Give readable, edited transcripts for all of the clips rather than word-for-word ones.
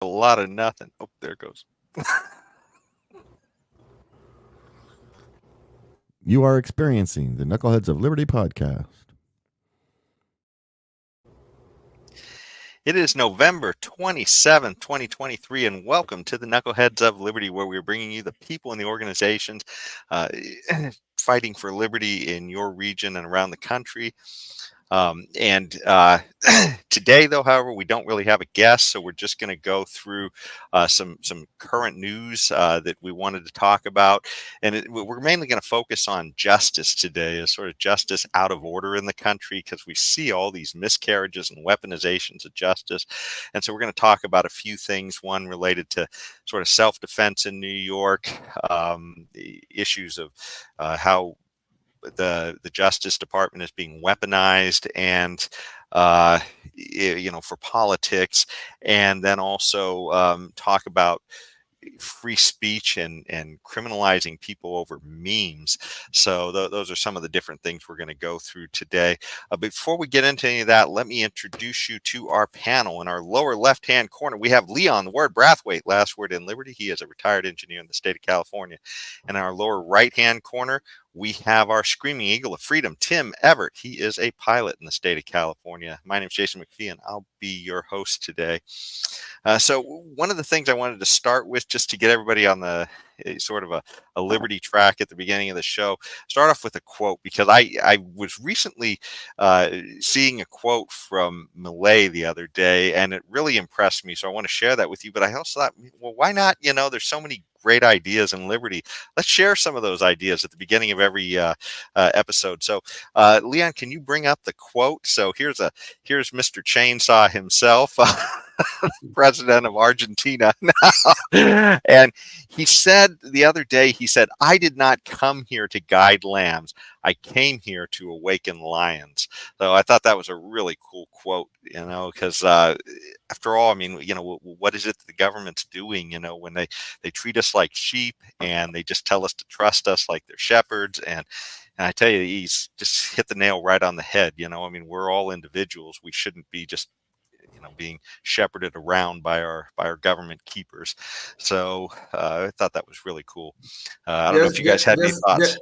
A lot of nothing. Oh, there it goes. You are experiencing the Knuckleheads of Liberty podcast. It is November 27th, 2023, and welcome to the Knuckleheads of Liberty, where we're bringing you the people and the organizations uh, fighting for liberty in your region and around the country. And today, though, however, we don't really have a guest, so we're just going to go through some current news that we wanted to talk about, and we're mainly going to focus on justice today, as sort of justice out of order in the country, because we see all these miscarriages and weaponizations of justice, and so we're going to talk about a few things. One related to sort of self-defense in New York, the issues of how the Justice Department is being weaponized and for politics, and then also talk about free speech and criminalizing people over memes. So those are some of the different things we're going to go through today. Before we get into any of that, let me introduce you to our panel. In our lower left-hand corner, we have Leon, the word Brathwaite, last word in Liberty. He is a retired engineer in the state of California. And in our lower right-hand corner, we have our screaming eagle of freedom, Tim Everett. He is a pilot in the state of California. My name is Jason McPhee, and I'll be your host today. So one of the things I wanted to start with, just to get everybody on the sort of a liberty track at the beginning of the show, start off with a quote, because I was recently seeing a quote from Millay the other day, and it really impressed me. So I want to share that with you. But I also thought, well, why not? There's so many great ideas in liberty. Let's share some of those ideas at the beginning of every episode. So, Leon, can you bring up the quote? So here's Mr. Chainsaw himself, president of Argentina now, and he said the other day, he said, "I did not come here to guide lambs. I came here to awaken lions." So I thought that was a really cool quote, because after all, I mean, what is it that the government's doing, when they treat us like sheep and they just tell us to trust us like they're shepherds. And I tell you, he's just hit the nail right on the head. I mean, we're all individuals. We shouldn't be just being shepherded around by our government keepers. So I thought that was really cool. I don't know if Just, you guys had any thoughts.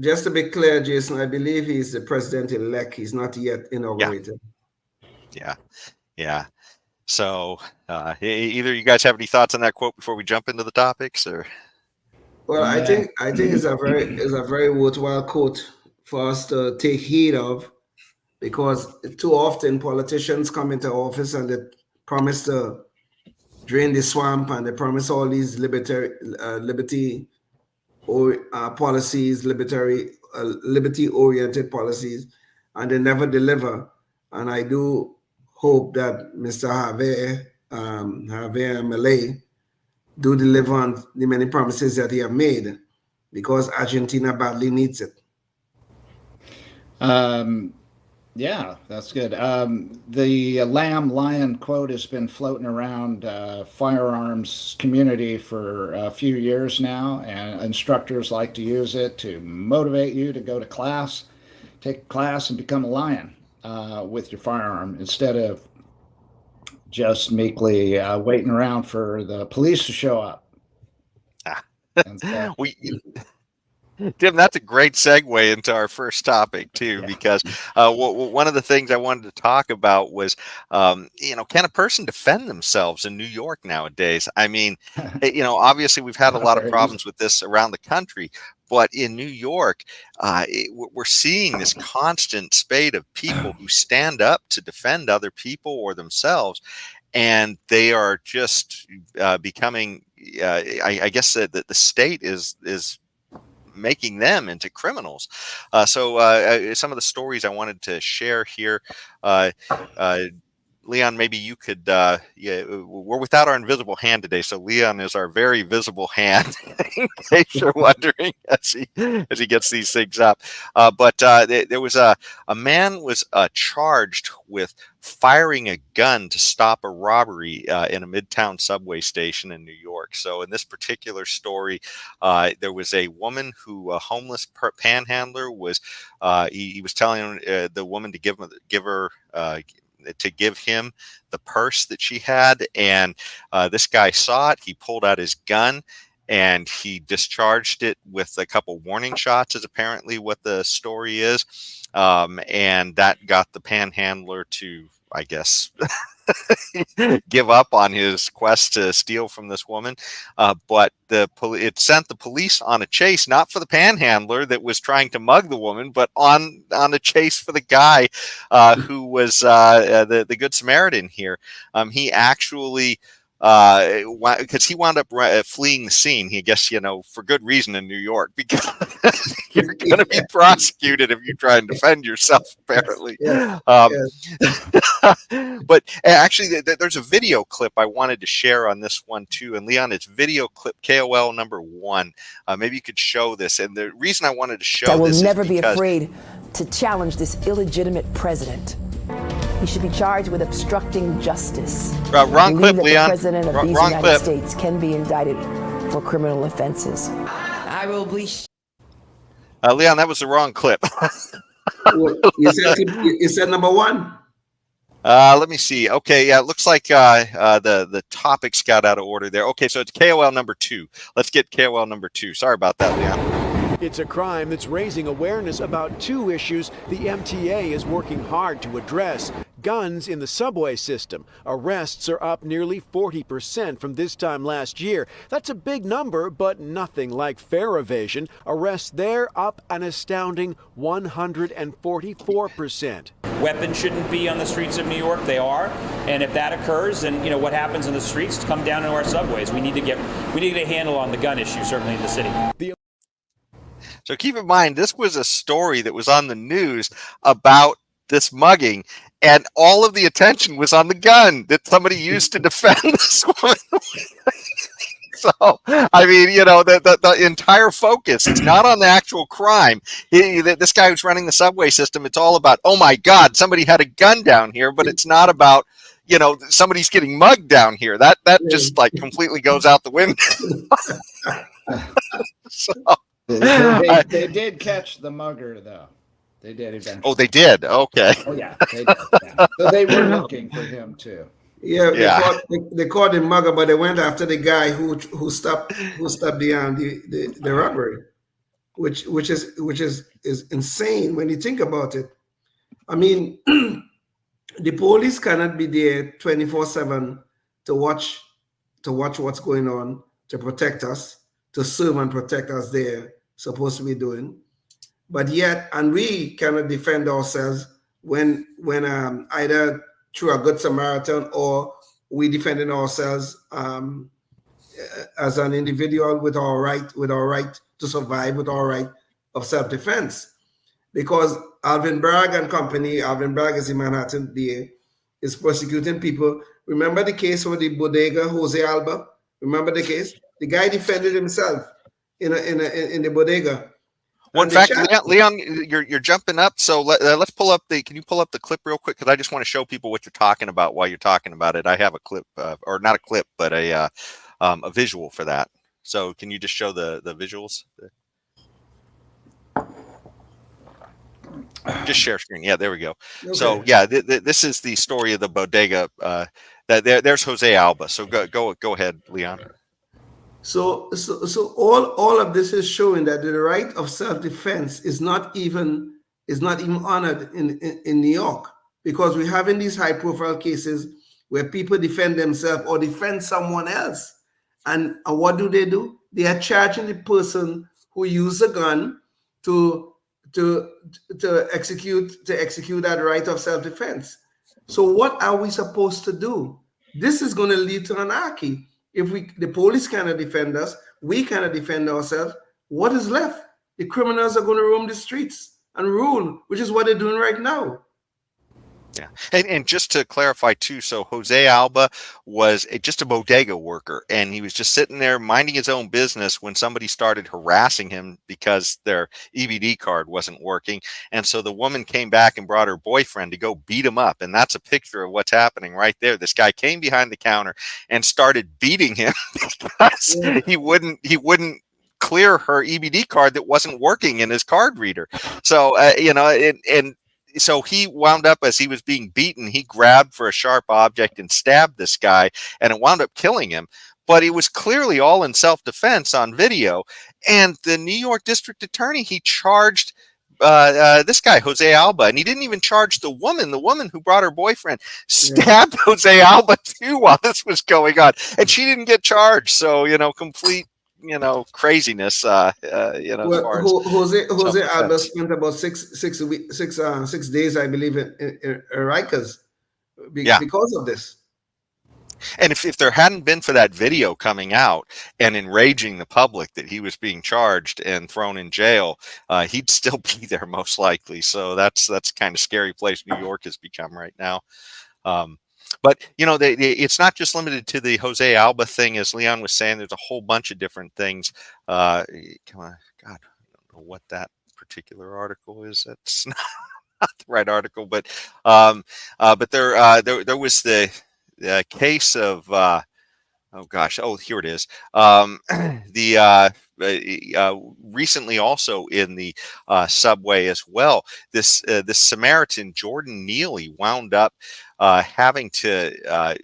just to be clear, Jason, I believe he's the president-elect. He's not yet Yeah, inaugurated. yeah. So either you guys have any thoughts on that quote before we jump into the topics, or? Well, I think it's a very worthwhile quote for us to take heed of, because too often politicians come into office and they promise to drain the swamp, and they promise all these liberty or policies, liberty-oriented policies, and they never deliver. And I do hope that Mr. Javier Milei do deliver on the many promises that he have made, because Argentina badly needs it. Yeah, that's good. The lamb lion quote has been floating around firearms community for a few years now, and instructors like to use it to motivate you to go to class, take a class, and become a lion with your firearm, instead of just meekly waiting around for the police to show up. And so, Tim, that's a great segue into our first topic too, because one of the things I wanted to talk about was, can a person defend themselves in New York nowadays? I mean, obviously we've had a lot of problems with this around the country, but in New York, we're seeing this constant spate of people who stand up to defend other people or themselves, and they are just becoming. I guess that the state is making them into criminals. So some of the stories I wanted to share here. Leon, maybe you could. We're without our invisible hand today, so Leon is our very visible hand, in case you're wondering, as he gets these things up. But there was a man was charged with firing a gun to stop a robbery in a Midtown subway station in New York. So in this particular story, there was a woman who, a homeless panhandler, was he was telling the woman to give her to give him the purse that she had. And this guy saw it. He pulled out his gun and he discharged it with a couple warning shots, is apparently what the story is. And that got the panhandler to, I guess, give up on his quest to steal from this woman. But it sent the police on a chase, not for the panhandler that was trying to mug the woman, but on a chase for the guy who was the Good Samaritan here. He actually, because he wound up fleeing the scene, he guess, for good reason in New York, because you're going to be prosecuted if you try and defend yourself, apparently. Yes. But actually, there's a video clip I wanted to share on this one too. And Leon, it's video clip KOL number 1. Maybe you could show this. And the reason I wanted to show I will this never is be because afraid to challenge this illegitimate president. He should be charged with obstructing justice. Wrong clip, that Leon. The president of these Wrong United clip. States can be indicted for criminal offenses. I will be. Leon, that was the wrong clip. You said number 1. Let me see. Okay, yeah, it looks like the topics got out of order there. Okay, so it's KOL number 2. Let's get KOL number 2. Sorry about that, Leon. It's a crime that's raising awareness about 2 issues the MTA is working hard to address. Guns in the subway system. Arrests are up nearly 40% from this time last year. That's a big number, but nothing like fare evasion. Arrests there up an astounding 144%. Weapons shouldn't be on the streets of New York. They are, and if that occurs, then what happens in the streets come down to our subways. We need to get a handle on the gun issue, certainly in the city. So keep in mind, this was a story that was on the news about this mugging, and all of the attention was on the gun that somebody used to defend this woman. So, I mean, the entire focus, it's not on the actual crime. This guy who's running the subway system, it's all about, oh my God, somebody had a gun down here, but it's not about, somebody's getting mugged down here. That just like completely goes out the window. So, They did catch the mugger, though. They did eventually. Oh, they did? Okay. Oh, yeah, they did. Yeah. So they were looking for him, too. Yeah, they caught the mugger, but they went after the guy who stopped the robbery, which is insane when you think about it. I mean, the police cannot be there 24/7 to watch what's going on, to protect us, to serve and protect us. They're supposed to be doing, but yet, and we cannot defend ourselves when either through a Good Samaritan or we defending ourselves as an individual with our right to survive, with our right of self-defense. Because Alvin Bragg and company, Alvin Bragg is in Manhattan DA, is prosecuting people. Remember the case with the bodega, Jose Alba? Remember the case? The guy defended himself in the bodega. Well, in fact, Leon, you're jumping up. So let's pull up can you pull up the clip real quick? Because I just want to show people what you're talking about while you're talking about it. I have a clip, or not a clip, but a visual for that. So can you just show the visuals? Just share screen. Yeah, there we go. Okay. So yeah, this is the story of the bodega. There's Jose Alba. So go ahead, Leon. So all of this is showing that the right of self-defense is not even honored in New York, because we're having these high-profile cases where people defend themselves or defend someone else, and what do? They are charging the person who used a gun to execute that right of self-defense. So what are we supposed to do? This is going to lead to anarchy. If the police cannot defend us, we cannot defend ourselves, what is left? The criminals are going to roam the streets and rule, which is what they're doing right now. Yeah, and just to clarify too, so Jose Alba was just a bodega worker, and he was just sitting there minding his own business when somebody started harassing him because their EBD card wasn't working, and so the woman came back and brought her boyfriend to go beat him up, and that's a picture of what's happening right there. This guy came behind the counter and started beating him because he wouldn't clear her EBD card that wasn't working in his card reader. So and so he wound up, as he was being beaten, he grabbed for a sharp object and stabbed this guy, and it wound up killing him. But it was clearly all in self-defense on video. And the New York district attorney, he charged this guy, Jose Alba, and he didn't even charge the woman who brought her boyfriend, stabbed Jose Alba too while this was going on. And she didn't get charged. So, complete, craziness, Well, as far as Jose Alba self-defense. spent about 6 days, I believe, in Rikers Yeah. because of this. And if there hadn't been for that video coming out and enraging the public that he was being charged and thrown in jail, he'd still be there most likely. So that's kind of scary place New York has become right now. But it's not just limited to the Jose Alba thing, as Leon was saying. There's a whole bunch of different things. Come on, God, I don't know what that particular article is. That's not the right article, but there was the case of here it is. Recently also in the subway as well, this Samaritan Jordan Neely wound up having to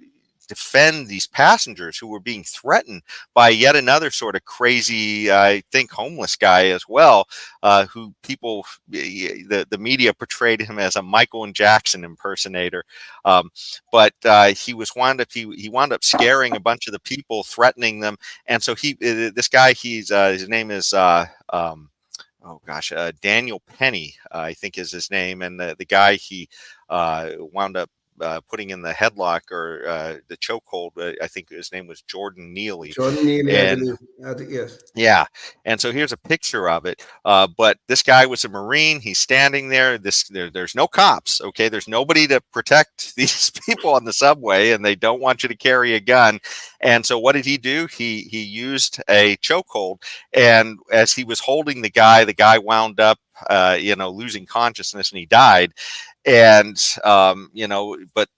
defend these passengers who were being threatened by yet another sort of crazy, I think, homeless guy as well, who the media portrayed him as a Michael and Jackson impersonator. But he wound up scaring a bunch of the people, threatening them. And so this guy, his name is Daniel Penny, I think is his name. And the guy he wound up putting in the headlock or the chokehold, I think his name was Jordan Neely. Jordan Neely, I believe. Yes. Yeah. And so here's a picture of it. But this guy was a Marine. He's standing there. There's no cops. Okay. There's nobody to protect these people on the subway, and they don't want you to carry a gun. And so what did he do? He used a chokehold. And as he was holding the guy wound up, losing consciousness, and he died. And but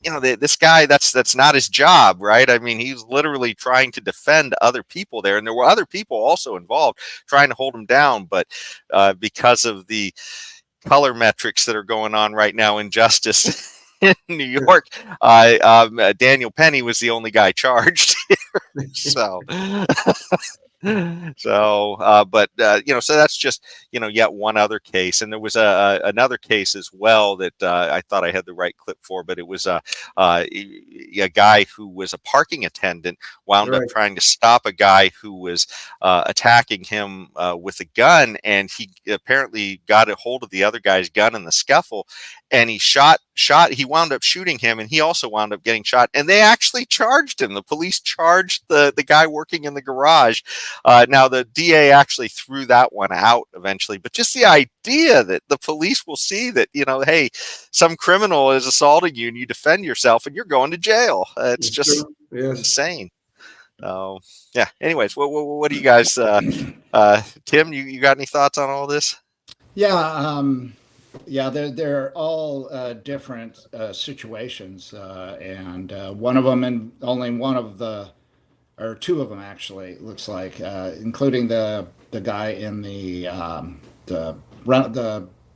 this guy, that's not his job, right? I mean, he's literally trying to defend other people there, and there were other people also involved trying to hold him down, but because of the color metrics that are going on right now in justice in New York, Daniel Penny was the only guy charged here. So so that's just yet one other case. And there was another case as well that I thought I had the right clip for, but it was a guy who was a parking attendant wound up trying to stop a guy who was attacking him with a gun, and he apparently got a hold of the other guy's gun in the scuffle, and he he wound up shooting him, and he also wound up getting shot, and they actually charged him. The police charged the guy working in the garage. Now the DA actually threw that one out eventually, but just the idea that the police will see that, hey, some criminal is assaulting you and you defend yourself and you're going to jail. It's just insane. Yeah. Anyways, what do you guys, Tim, you got any thoughts on all this? Yeah. They're all different situations, and one of them, and only one of the, or two of them actually, looks like, including the guy in the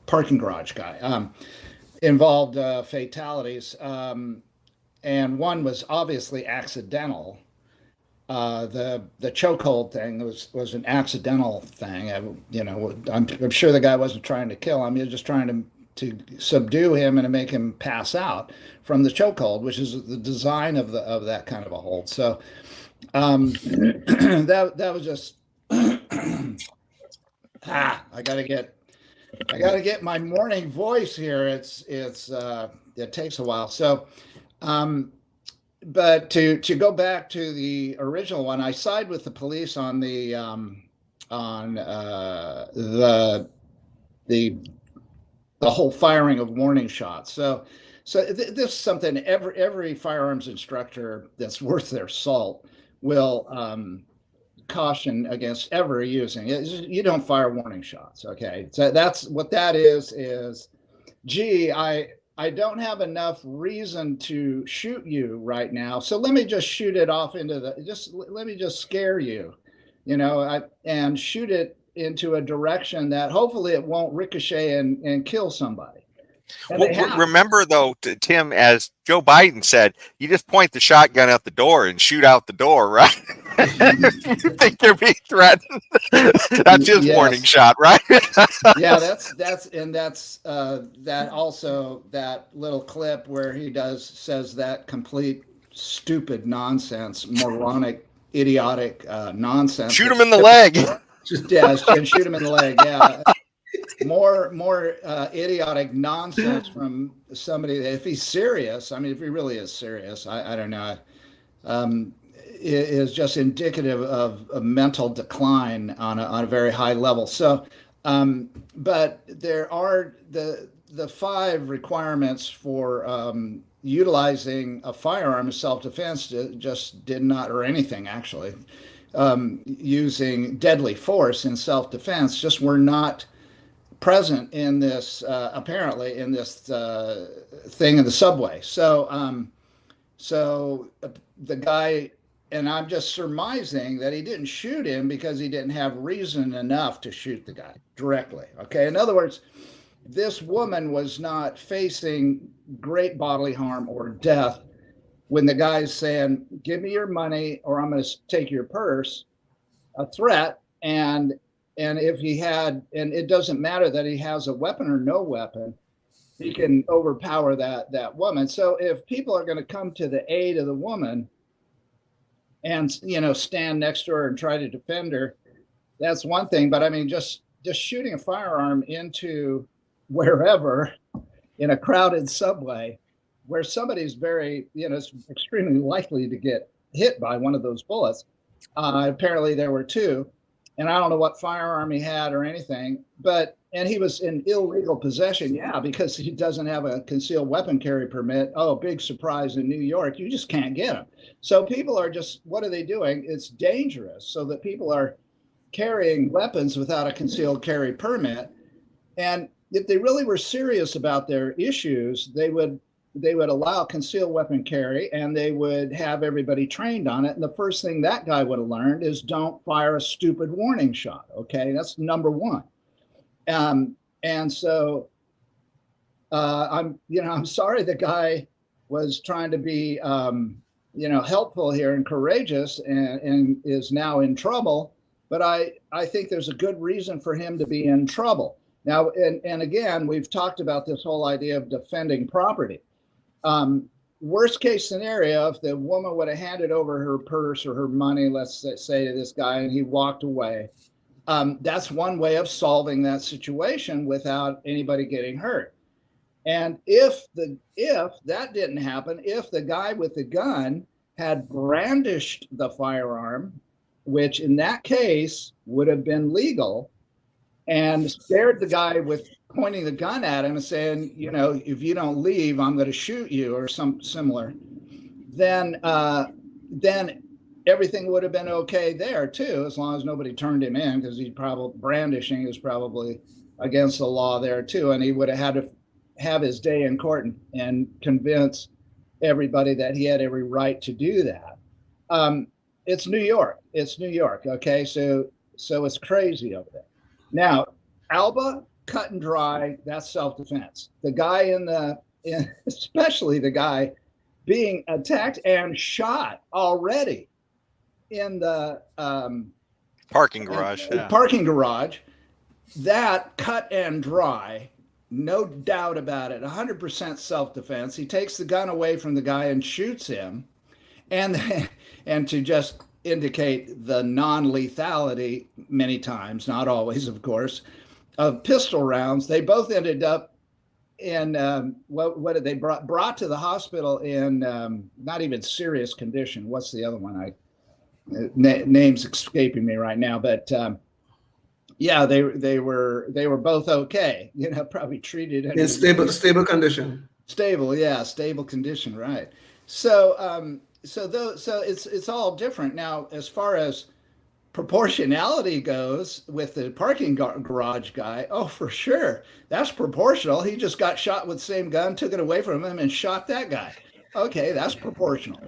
parking garage guy, involved fatalities, and one was obviously accidental. The chokehold thing was an accidental thing. I'm sure the guy wasn't trying to kill him. He was just trying to subdue him and to make him pass out from the chokehold, which is the design of that kind of a hold. So that was just I gotta get my morning voice here. It takes a while. So but to go back to the original one, I side with the police on the whole firing of warning shots. So this is something every firearms instructor that's worth their salt will caution against ever using. You don't fire warning shots. Okay, so that's what that is. Gee, I don't have enough reason to shoot you right now, so let me just shoot it off let me just scare you, and shoot it into a direction that hopefully it won't ricochet and kill somebody. And Well, they have. remember though, Tim, as Joe Biden said, you just point the shotgun out the door and shoot out the door, right? If you think you're being threatened, that's his warning Yes. shot, right? Yeah, that's that also, that little clip where he says that complete stupid nonsense, moronic, idiotic nonsense. Shoot him in the leg. Yeah, and shoot him in the leg. Yeah. More idiotic nonsense from somebody that, if he's serious, I mean, if he really is serious, I don't know, is just indicative of a mental decline on a very high level. So, but there are the 5 requirements for utilizing a firearm in self-defense just did not, or anything actually, using deadly force in self-defense just were not present in this, apparently in this thing in the subway. So, the guy, and I'm just surmising that he didn't shoot him because he didn't have reason enough to shoot the guy directly. Okay. In other words, this woman was not facing great bodily harm or death when the guy's saying, "Give me your money or I'm going to take your purse," a threat. And if he had, and it doesn't matter that he has a weapon or no weapon, he can overpower that woman. So if people are going to come to the aid of the woman and, stand next to her and try to defend her, that's one thing. But I mean, just shooting a firearm into wherever in a crowded subway where somebody's very, it's extremely likely to get hit by one of those bullets. Apparently there were 2. And I don't know what firearm he had or anything, and he was in illegal possession. Yeah, because he doesn't have a concealed weapon carry permit. Oh, big surprise in New York. You just can't get them. So people are just, what are they doing? It's dangerous. So that people are carrying weapons without a concealed carry permit. And if they really were serious about their issues, they would allow concealed weapon carry, and they would have everybody trained on it. And the first thing that guy would have learned is don't fire a stupid warning shot. Okay, that's number 1. And so I'm sorry the guy was trying to be helpful here and courageous and is now in trouble. But I think there's a good reason for him to be in trouble. Now, and again, we've talked about this whole idea of defending property. Worst case scenario, if the woman would have handed over her purse or her money, let's say, to this guy, and he walked away, that's one way of solving that situation without anybody getting hurt. And if that didn't happen, if the guy with the gun had brandished the firearm, which in that case would have been legal, and scared the guy with pointing the gun at him and saying, if you don't leave, I'm going to shoot you, or some similar, then everything would have been okay there too, as long as nobody turned him in, because brandishing is probably against the law there too. And he would have had to have his day in court and convince everybody that he had every right to do that. It's New York. Okay. So it's crazy over there. Now, Alba, cut and dry, that's self-defense. The guy especially the guy being attacked and shot already in the Parking garage. Parking garage, that cut and dry, no doubt about it, 100% self-defense. He takes the gun away from the guy and shoots him. And to just indicate the non-lethality, many times, not always, of course, of pistol rounds, they both ended up in what did they brought to the hospital in not even serious condition. What's the other one? Name's escaping me right now, but yeah, they were both okay. Probably treated in stable condition. Stable condition, right? So it's all different now as far as proportionality goes with the parking garage guy. Oh, for sure, that's proportional. He just got shot with the same gun, took it away from him, and shot that guy. Okay, that's proportional.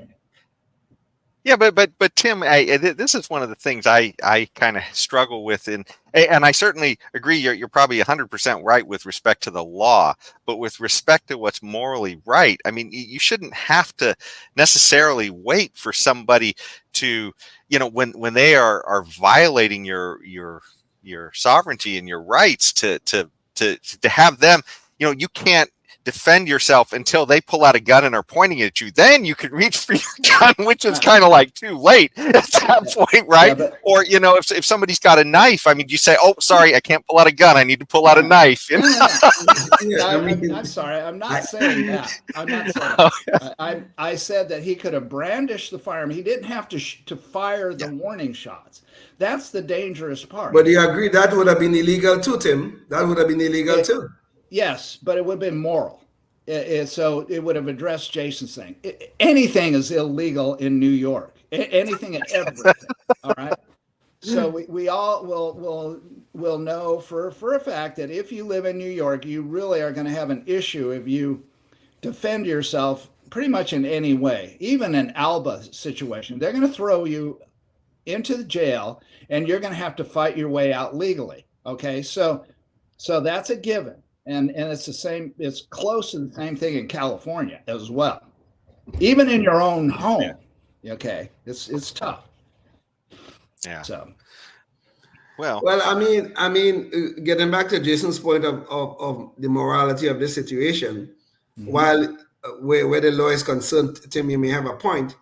Yeah, but Tim, this is one of the things I kind of struggle with, and I certainly agree. You're probably 100% right with respect to the law, but with respect to what's morally right, I mean, you shouldn't have to necessarily wait for somebody to, when they are violating your sovereignty and your rights to have them. You can't defend yourself until they pull out a gun and are pointing at you. Then you can reach for your gun, which is kind of like too late at that point, right? Yeah, but, Or if somebody's got a knife, I mean, you say, "Oh, sorry, I can't pull out a gun. I need to pull out a knife." I'm sorry. I'm not saying that. I'm not saying that. I said that he could have brandished the firearm. He didn't have to fire the warning shots. That's the dangerous part. But you agree that would have been illegal too, Tim? That would have been illegal too. Yes, but it would have been moral. So it would have addressed Jason's thing. Anything is illegal in New York. Anything and everything. All right. So we all will know for a fact that if you live in New York, you really are going to have an issue if you defend yourself pretty much in any way. Even an Alba situation, they're going to throw you into the jail, and you're going to have to fight your way out legally. Okay, so that's a given. And it's the same, it's close to the same thing in California as well. Even in your own home, okay, it's tough. Yeah. So well, I mean, getting back to Jason's point of the morality of this situation, while where the law is concerned, Tim, you may have a point,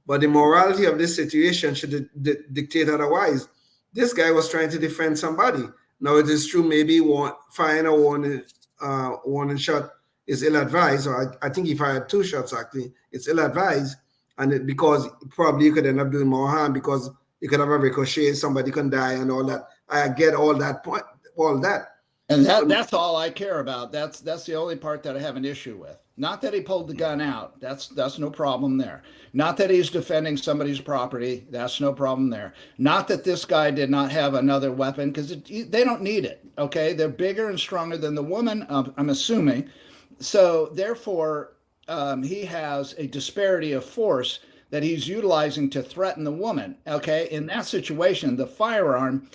but the morality of this situation should dictate otherwise. This guy was trying to defend somebody. Now, it is true, maybe firing a warning shot is ill-advised, or I think he fired 2 shots, actually. It's ill-advised, and because probably you could end up doing more harm because you could have a ricochet, somebody can die and all that. I get all that point, all that. And that's all I care about. That's the only part that I have an issue with. Not that he pulled the gun out. That's no problem there. Not that he's defending somebody's property. That's no problem there. Not that this guy did not have another weapon, because they don't need it. Okay, they're bigger and stronger than the woman, I'm assuming. So therefore, he has a disparity of force that he's utilizing to threaten the woman. Okay, in that situation, the firearm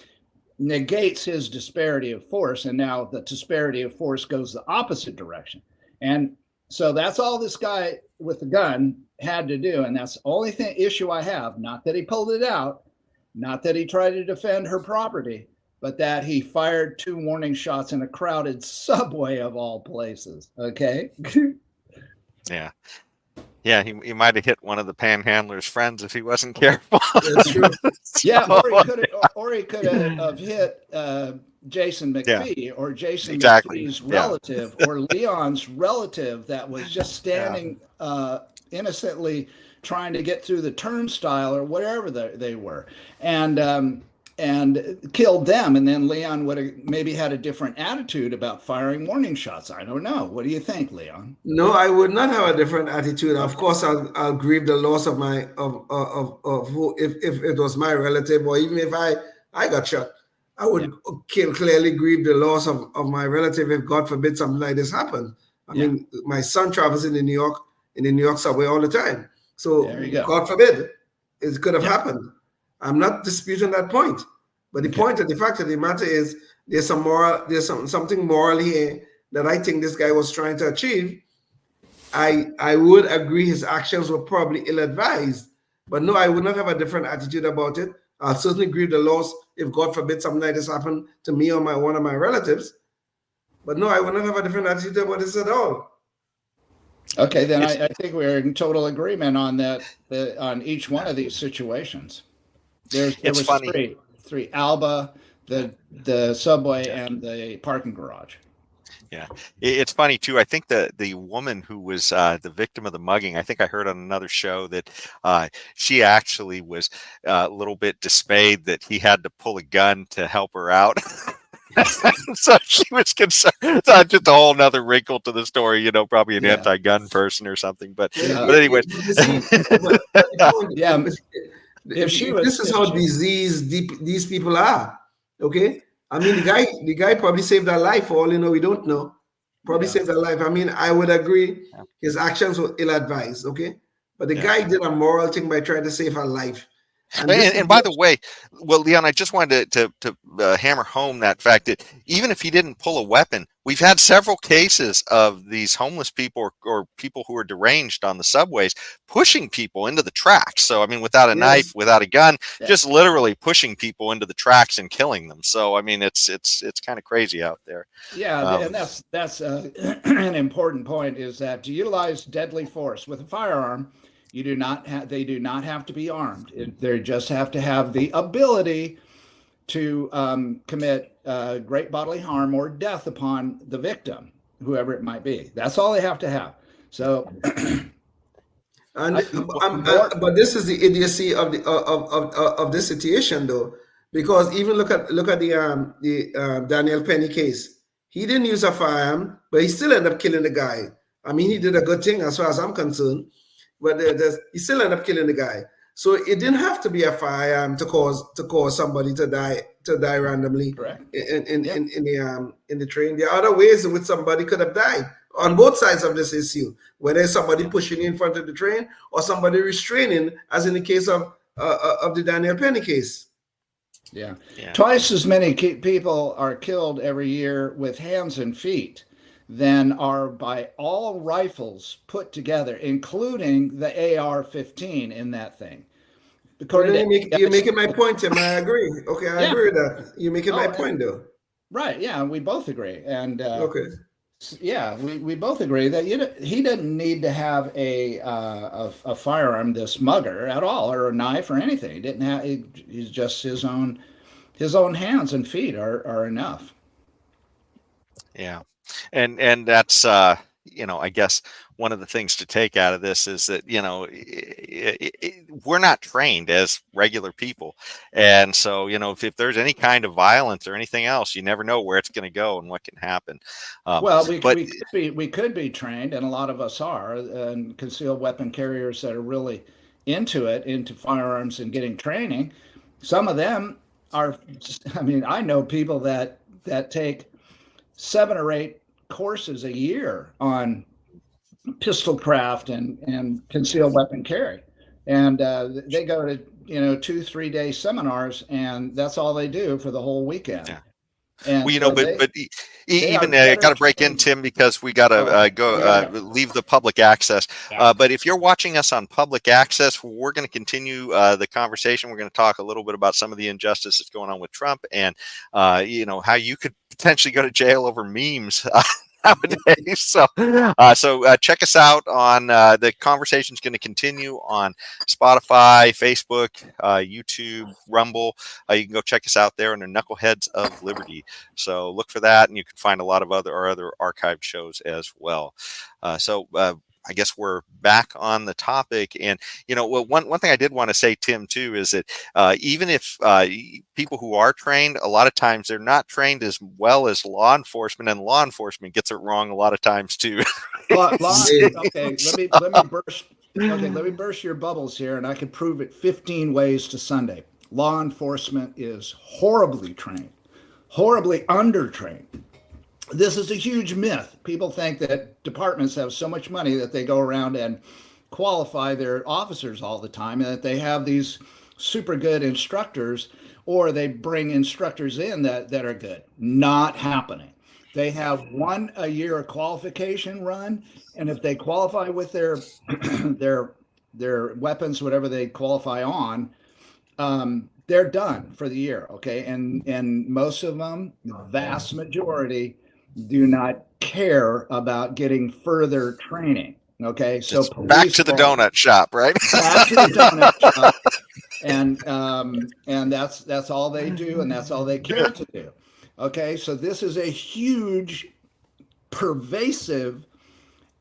negates his disparity of force, and now the disparity of force goes the opposite direction. And so that's all this guy with the gun had to do, and that's the only issue I have. Not that he pulled it out, not that he tried to defend her property, but that he fired 2 warning shots in a crowded subway of all places. Okay. Yeah. Yeah, he might have hit one of the panhandler's friends if he wasn't careful. That's true. Yeah, or he could have hit Jason McPhee, or Jason McPhee's relative, or Leon's relative that was just standing innocently trying to get through the turnstile or whatever they were, and killed them. And then Leon would have maybe had a different attitude about firing warning shots. I don't know. What do you think, Leon? No, I would not have a different attitude. Of course, I'll grieve the loss of my of who, if it was my relative, or even if I got shot, I would clearly grieve the loss of my relative if, God forbid, something like this happened. I mean, my son travels in the New York subway all the time. So God forbid, it could have happened. I'm not disputing that point, but the point of the fact of the matter is there's something moral here that I think this guy was trying to achieve. I would agree his actions were probably ill-advised, but no, I would not have a different attitude about it. I'll certainly grieve the loss if, God forbid, something like this happened to me or one of my relatives. But no, I would not have a different attitude about this at all. Okay, then I think we're in total agreement on that, on each one of these situations. There was funny. three: Alba, the subway, and the parking garage. Yeah, it's funny too. I think the woman who was the victim of the mugging, I think I heard on another show that she actually was a little bit dismayed that he had to pull a gun to help her out. So she was concerned. It's not just a whole nother wrinkle to the story, probably an anti-gun person or something. But anyway, this is how diseased these people are. Okay, I mean the guy probably saved her life for all we don't know. Probably saved her life. I mean, I would agree his actions were ill-advised. Okay, but the guy did a moral thing by trying to save her life. And by the way, well, Leon, I just wanted to hammer home that fact that even if he didn't pull a weapon, we've had several cases of these homeless people or people who are deranged on the subways pushing people into the tracks. So, I mean, without a knife, without a gun, just literally pushing people into the tracks and killing them. So, I mean, it's kind of crazy out there. Yeah, and that's an important point, is that to utilize deadly force with a firearm, they do not have to be armed. They just have to have the ability to commit great bodily harm or death upon the victim, whoever it might be. That's all they have to have. So, but this is the idiocy of this situation, though, because even look at the Daniel Penny case. He didn't use a firearm, but he still ended up killing the guy. I mean, he did a good thing as far as I'm concerned. But he still ended up killing the guy. So it didn't have to be a firearm to cause somebody to die randomly. Correct. in the train. There are other ways in which somebody could have died on both sides of this issue, whether it's somebody pushing in front of the train or somebody restraining, as in the case of the Daniel Penny case. Yeah. Twice as many people are killed every year with hands and feet than are by all rifles put together, including the AR-15 in that thing. You're making my point, Tim. I agree. Okay, I agree with that. You're making my point, though. Right. Yeah, we both agree. And okay. Yeah, we both agree that he didn't need to have a firearm, this mugger, at all, or a knife or anything. He didn't have. He's just his own hands and feet are enough. Yeah. And that's, I guess one of the things to take out of this is that, we're not trained as regular people. And so, if there's any kind of violence or anything else, you never know where it's going to go and what can happen. Well, we could be trained, and a lot of us are, and concealed weapon carriers that are really into firearms and getting training. Some of them are, I know people that take 7 or 8 courses a year on pistol craft and concealed weapon carry, and they go to 2-3 day seminars, and that's all they do for the whole weekend. Yeah. And well, but even I got to break in, Tim, because we got to go leave the public access. But if you're watching us on public access, we're going to continue the conversation. We're going to talk a little bit about some of the injustice that's going on with Trump, and how you could potentially go to jail over memes nowadays. So check us out on the conversation's going to continue on Spotify, Facebook, YouTube, Rumble. You can go check us out there under Knuckleheads of Liberty. So look for that, and you can find a lot of other archived shows as well. I guess we're back on the topic. And, one thing I did want to say, Tim, too, is that even if people who are trained, a lot of times they're not trained as well as law enforcement, and law enforcement gets it wrong a lot of times, too. Okay, let me burst your bubbles here, and I can prove it 15 ways to Sunday. Law enforcement is horribly trained, horribly undertrained. This is a huge myth. People think that departments have so much money that they go around and qualify their officers all the time, and that they have these super good instructors, or they bring instructors in that are good. Not happening. They have 1 a year qualification run, and if they qualify with their weapons, whatever they qualify on, they're done for the year. Okay, and most of them, the vast majority, do not care about getting further training. Okay, so back to the donut shop, right? Back to the donut shop, and that's all they do, and that's all they care to do. Okay, so this is a huge, pervasive,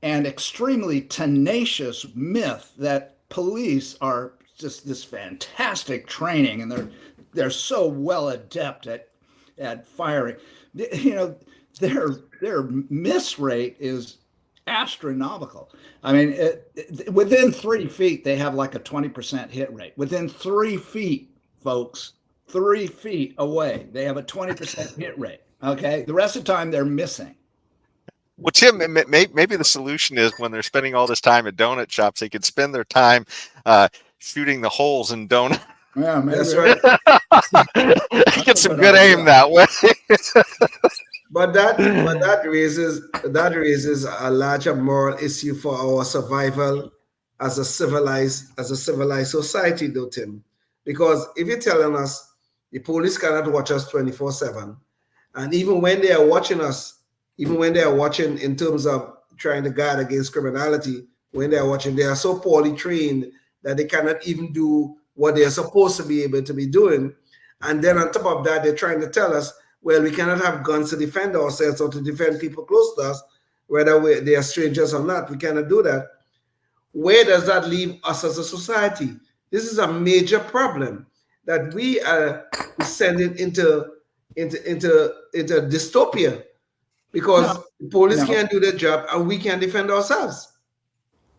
and extremely tenacious myth that police are just this fantastic training, and they're so well adept at firing. Their miss rate is astronomical. I mean, within 3 feet, they have like a 20% hit rate. Within 3 feet, folks, 3 feet away, they have a 20% hit rate. Okay, the rest of the time they're missing. Well, Tim, maybe the solution is when they're spending all this time at donut shops, they could spend their time shooting the holes in donuts. Yeah, maybe. That's right. Get some good aim that way. But that raises a larger moral issue for our survival as a civilized society, though, Tim. Because if you're telling us the police cannot watch us 24/7, and even when they are watching us, even when they are watching in terms of trying to guard against criminality, when they are watching, they are so poorly trained that they cannot even do what they are supposed to be able to be doing. And then on top of that, they're trying to tell us, well, we cannot have guns to defend ourselves or to defend people close to us, whether they are strangers or not. We cannot do that. Where does that leave us as a society? This is a major problem that we are descending into dystopia, because the police can't do their job and we can't defend ourselves.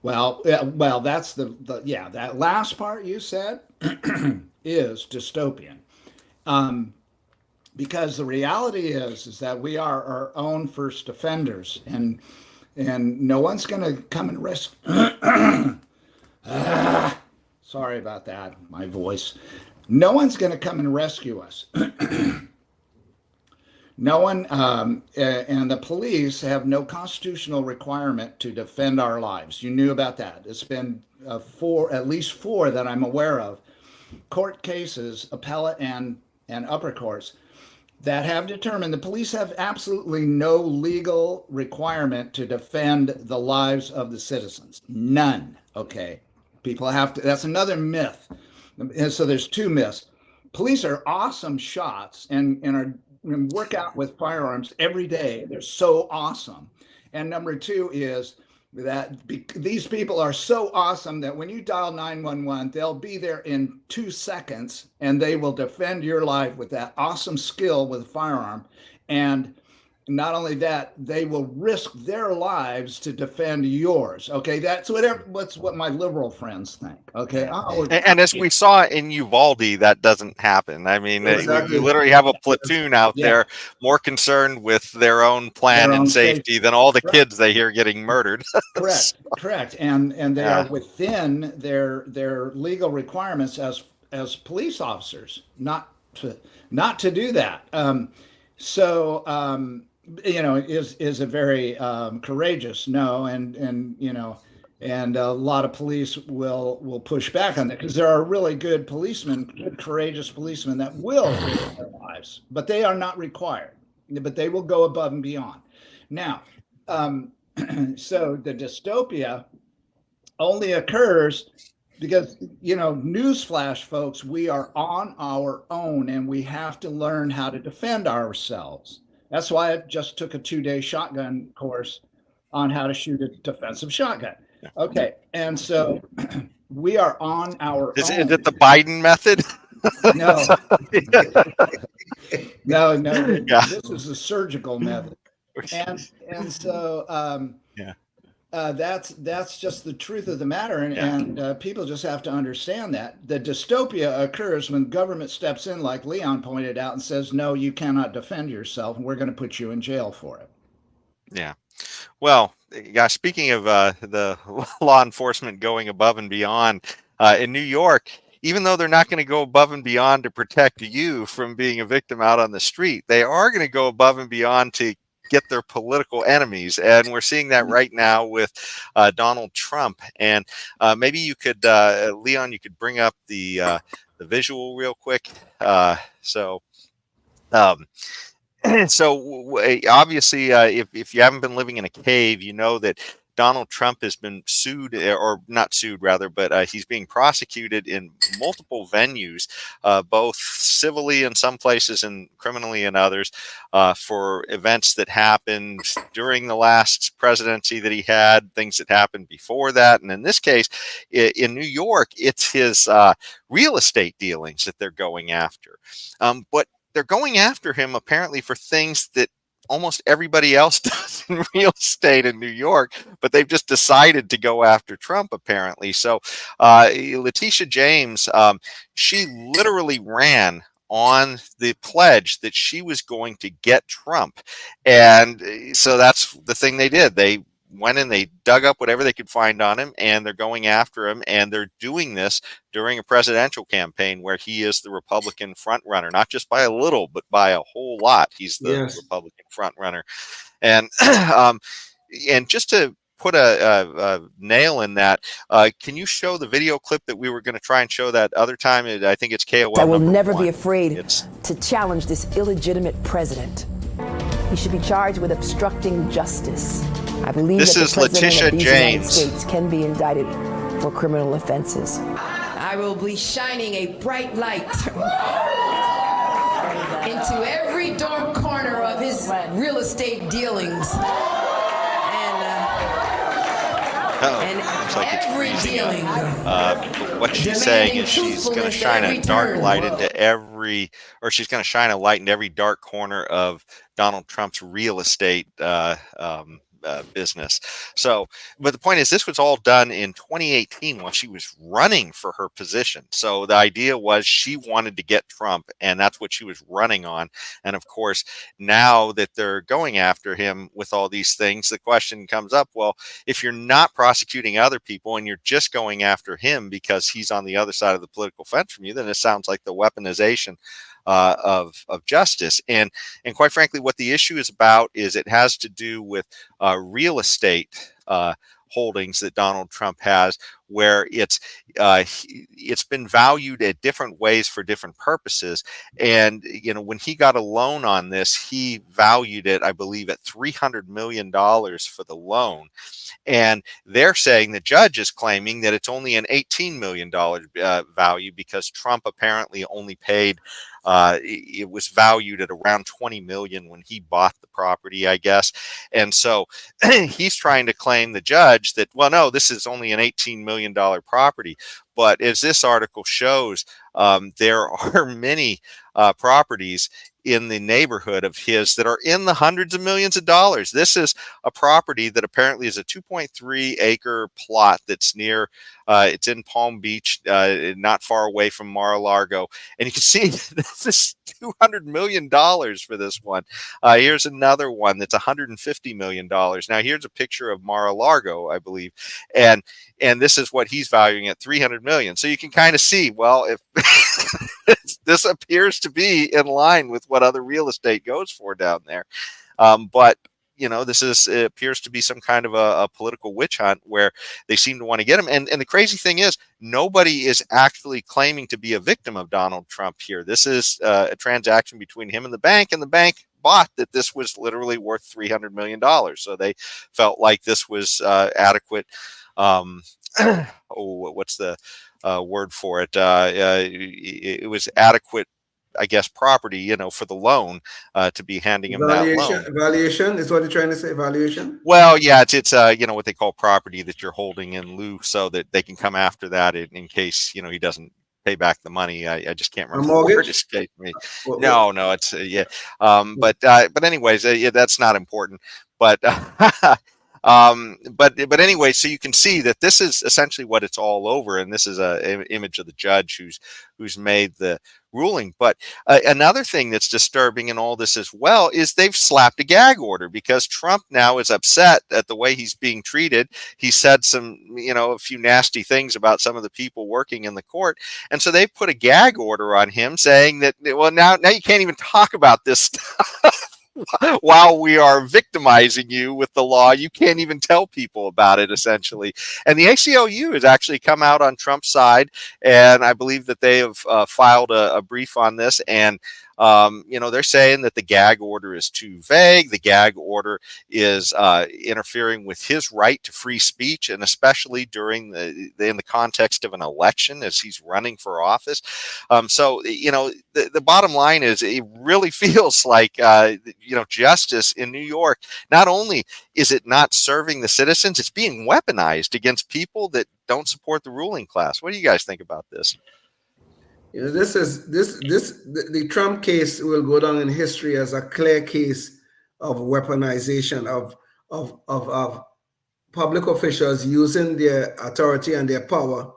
Well, that's that last part you said is dystopian. Because the reality is that we are our own first offenders, and no one's going to come and rescue. Sorry about that, my voice. No one's going to come and rescue us. No one, and the police have no constitutional requirement to defend our lives. You knew about that. It's been at least four that I'm aware of, court cases, appellate and upper courts, that have determined the police have absolutely no legal requirement to defend the lives of the citizens. None. Okay. People have to, that's another myth. And so there's two myths. Police are awesome shots and work out with firearms every day. They're so awesome. And number two is that these people are so awesome that when you dial 911, they'll be there in 2 seconds and they will defend your life with that awesome skill with a firearm. And not only that, they will risk their lives to defend yours. Okay, that's what my liberal friends think. Okay, and as we saw in Uvalde, that doesn't happen. I mean, Exactly. you literally have a platoon out there more concerned with their own plan and safety than all the kids they hear getting murdered. Correct, and they are within their legal requirements as police officers not to do that. Is a very courageous no, and a lot of police will push back on that, because there are really good policemen, good courageous policemen that will risk their lives, but they are not required, but they will go above and beyond. Now, so the dystopia only occurs because, newsflash, folks, we are on our own and we have to learn how to defend ourselves. That's why I just took a 2-day shotgun course on how to shoot a defensive shotgun. Okay, and so we are on our own. Is it the Biden method? No. No. This is a surgical method, and so that's just the truth of the matter, and people just have to understand that the dystopia occurs when government steps in, like Leon pointed out, and says, no, you cannot defend yourself, and we're going to put you in jail for it. Yeah. Well, gosh, speaking of the law enforcement going above and beyond, in New York, even though they're not going to go above and beyond to protect you from being a victim out on the street, they are going to go above and beyond to get their political enemies, and we're seeing that right now with Donald Trump. And maybe you could, Leon, you could bring up the visual real quick. So obviously, if you haven't been living in a cave, you know that Donald Trump has been sued, or not sued rather, but he's being prosecuted in multiple venues, both civilly in some places and criminally in others, for events that happened during the last presidency that he had, things that happened before that. And in this case, in New York, it's his real estate dealings that they're going after. But they're going after him apparently for things that almost everybody else does in real estate in New York, but they've just decided to go after Trump apparently. So Letitia James, she literally ran on the pledge that she was going to get Trump. And so that's the thing they did. They went and they dug up whatever they could find on him, and they're going after him. And they're doing this during a presidential campaign where he is the Republican front runner, not just by a little, but by a whole lot. He's the Republican front runner. And and just to put a nail in that, can you show the video clip that we were going to try and show that other time? I think it's KOL. I will never be afraid to challenge this illegitimate president. He should be charged with obstructing justice. I believe this that is the president Letitia of these James. United States can be indicted for criminal offenses. I will be shining a bright light into every dark corner of his real estate dealings. Looks like it's every freezing dealing. What she's saying is she's going to shine a dark light into every, or she's going to shine a light into every dark corner of Donald Trump's real estate business. So, but the point is, this was all done in 2018 when she was running for her position. So the idea was she wanted to get Trump, and that's what she was running on. And of course, now that they're going after him with all these things, the question comes up, well, if you're not prosecuting other people and you're just going after him because he's on the other side of the political fence from you, then it sounds like the weaponization of justice. And quite frankly, what the issue is about is it has to do with real estate holdings that Donald Trump has, where it's been valued at different ways for different purposes. And when he got a loan on this, he valued it, I believe, at $300 million for the loan. And they're saying, the judge is claiming that it's only an $18 million value because Trump apparently only paid, it was valued at around $20 million when he bought the property, I guess. And so he's trying to claim, the judge, that, well, no, this is only an $18 million property. But as this article shows, there are many properties in the neighborhood of his that are in the hundreds of millions of dollars. This is a property that apparently is a 2.3 acre plot that's near, it's in Palm Beach, not far away from Mar-a-Lago. And you can see this is $200 million for this one. Here's another one that's $150 million. Now here's a picture of Mar-a-Lago, I believe. And this is what he's valuing at $300 million. So you can kind of see, well, if this appears to be in line with what other real estate goes for down there. But this appears to be some kind of a political witch hunt where they seem to want to get him. And the crazy thing is, nobody is actually claiming to be a victim of Donald Trump here. This is a transaction between him and the bank bought that this was literally worth $300 million. So they felt like this was adequate. What's the word for it? It was adequate, I guess, property, for the loan to be handing him that loan. Valuation is what you're trying to say. Valuation. Well, yeah, it's what they call property that you're holding in lieu, so that they can come after that in case he doesn't pay back the money. I just can't remember. A mortgage? The word escaped me. No, it's yeah. But anyways, that's not important. But but anyway, so you can see that this is essentially what it's all over, and this is an image of the judge who's made the ruling. But another thing that's disturbing in all this as well is they've slapped a gag order because Trump now is upset at the way he's being treated. He said some, a few nasty things about some of the people working in the court, and so they put a gag order on him saying that, well, now you can't even talk about this stuff. While we are victimizing you with the law, you can't even tell people about it, essentially. And the ACLU has actually come out on Trump's side, and I believe that they have filed a brief on this. And they're saying that the gag order is too vague. The gag order is interfering with his right to free speech, and especially during in the context of an election as he's running for office. So the bottom line is, it really feels like justice in New York, not only is it not serving the citizens, it's being weaponized against people that don't support the ruling class. What do you guys think about this? The Trump case will go down in history as a clear case of weaponization of public officials using their authority and their power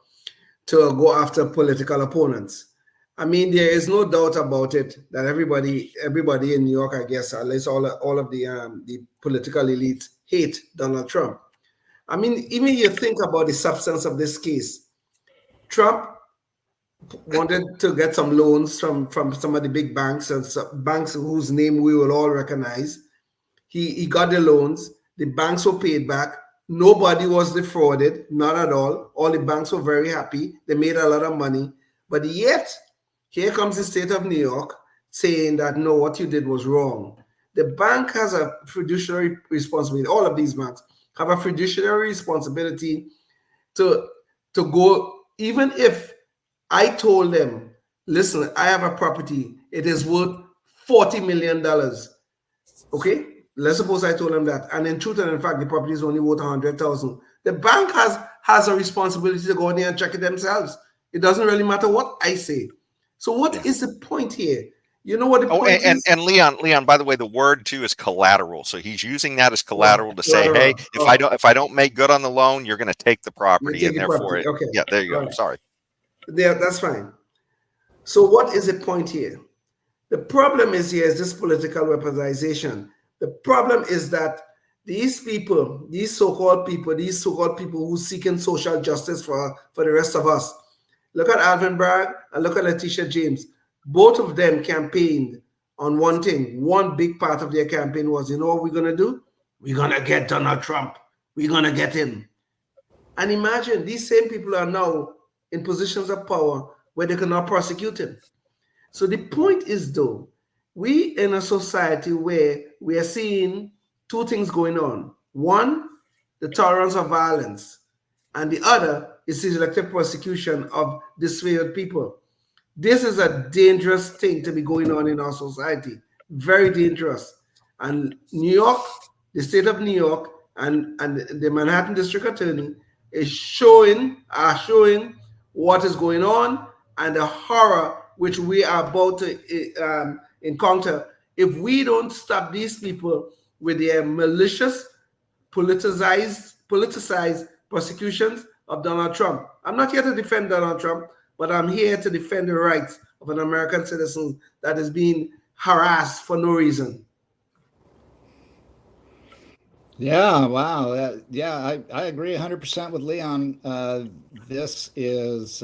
to go after political opponents. I mean, there is no doubt about it that everybody in New York, I guess, at least all of the political elite hate Donald Trump. I mean, even you think about the substance of this case. Trump wanted to get some loans from some of the big banks and banks whose name we will all recognize. He got the loans. The banks were paid back. Nobody was defrauded, not at all. All the banks were very happy. They made a lot of money. But yet, here comes the state of New York saying that, no, what you did was wrong. The bank has a fiduciary responsibility. All of these banks have a fiduciary responsibility to go, even if I told them, listen, I have a property, it is worth $40 million. Okay? Let's suppose I told them that. And in truth and in fact, the property is only worth 100,000. The bank has a responsibility to go in there and check it themselves. It doesn't really matter what I say. So what is the point here? You know what the point is? And Leon, by the way, the word too is collateral. So he's using that as collateral to say, hey, if I don't make good on the loan, you're going to take the property, and therefore, okay. Yeah, there you go. Right. Sorry. Yeah, that's fine. So what is the point here? The problem is here is this political weaponization. The problem is that these people, these so-called people who seeking social justice for the rest of us. Look at Alvin Bragg and look at Letitia James. Both of them campaigned on one thing. One big part of their campaign was, you know what we're going to do? We're going to get Donald Trump. We're going to get him. And imagine these same people are now in positions of power where they cannot prosecute him. So the point is, though, we in a society where we are seeing two things going on. One, the tolerance of violence, and the other is the selective prosecution of disfavored people. This is a dangerous thing to be going on in our society. Very dangerous. And New York, the state of New York, and the Manhattan District Attorney is showing what is going on and the horror which we are about to encounter if we don't stop these people with their malicious, politicized prosecutions of Donald Trump. I'm not here to defend Donald Trump, but I'm here to defend the rights of an American citizen that is being harassed for no reason. Yeah, wow. I agree 100% with Leon. This is,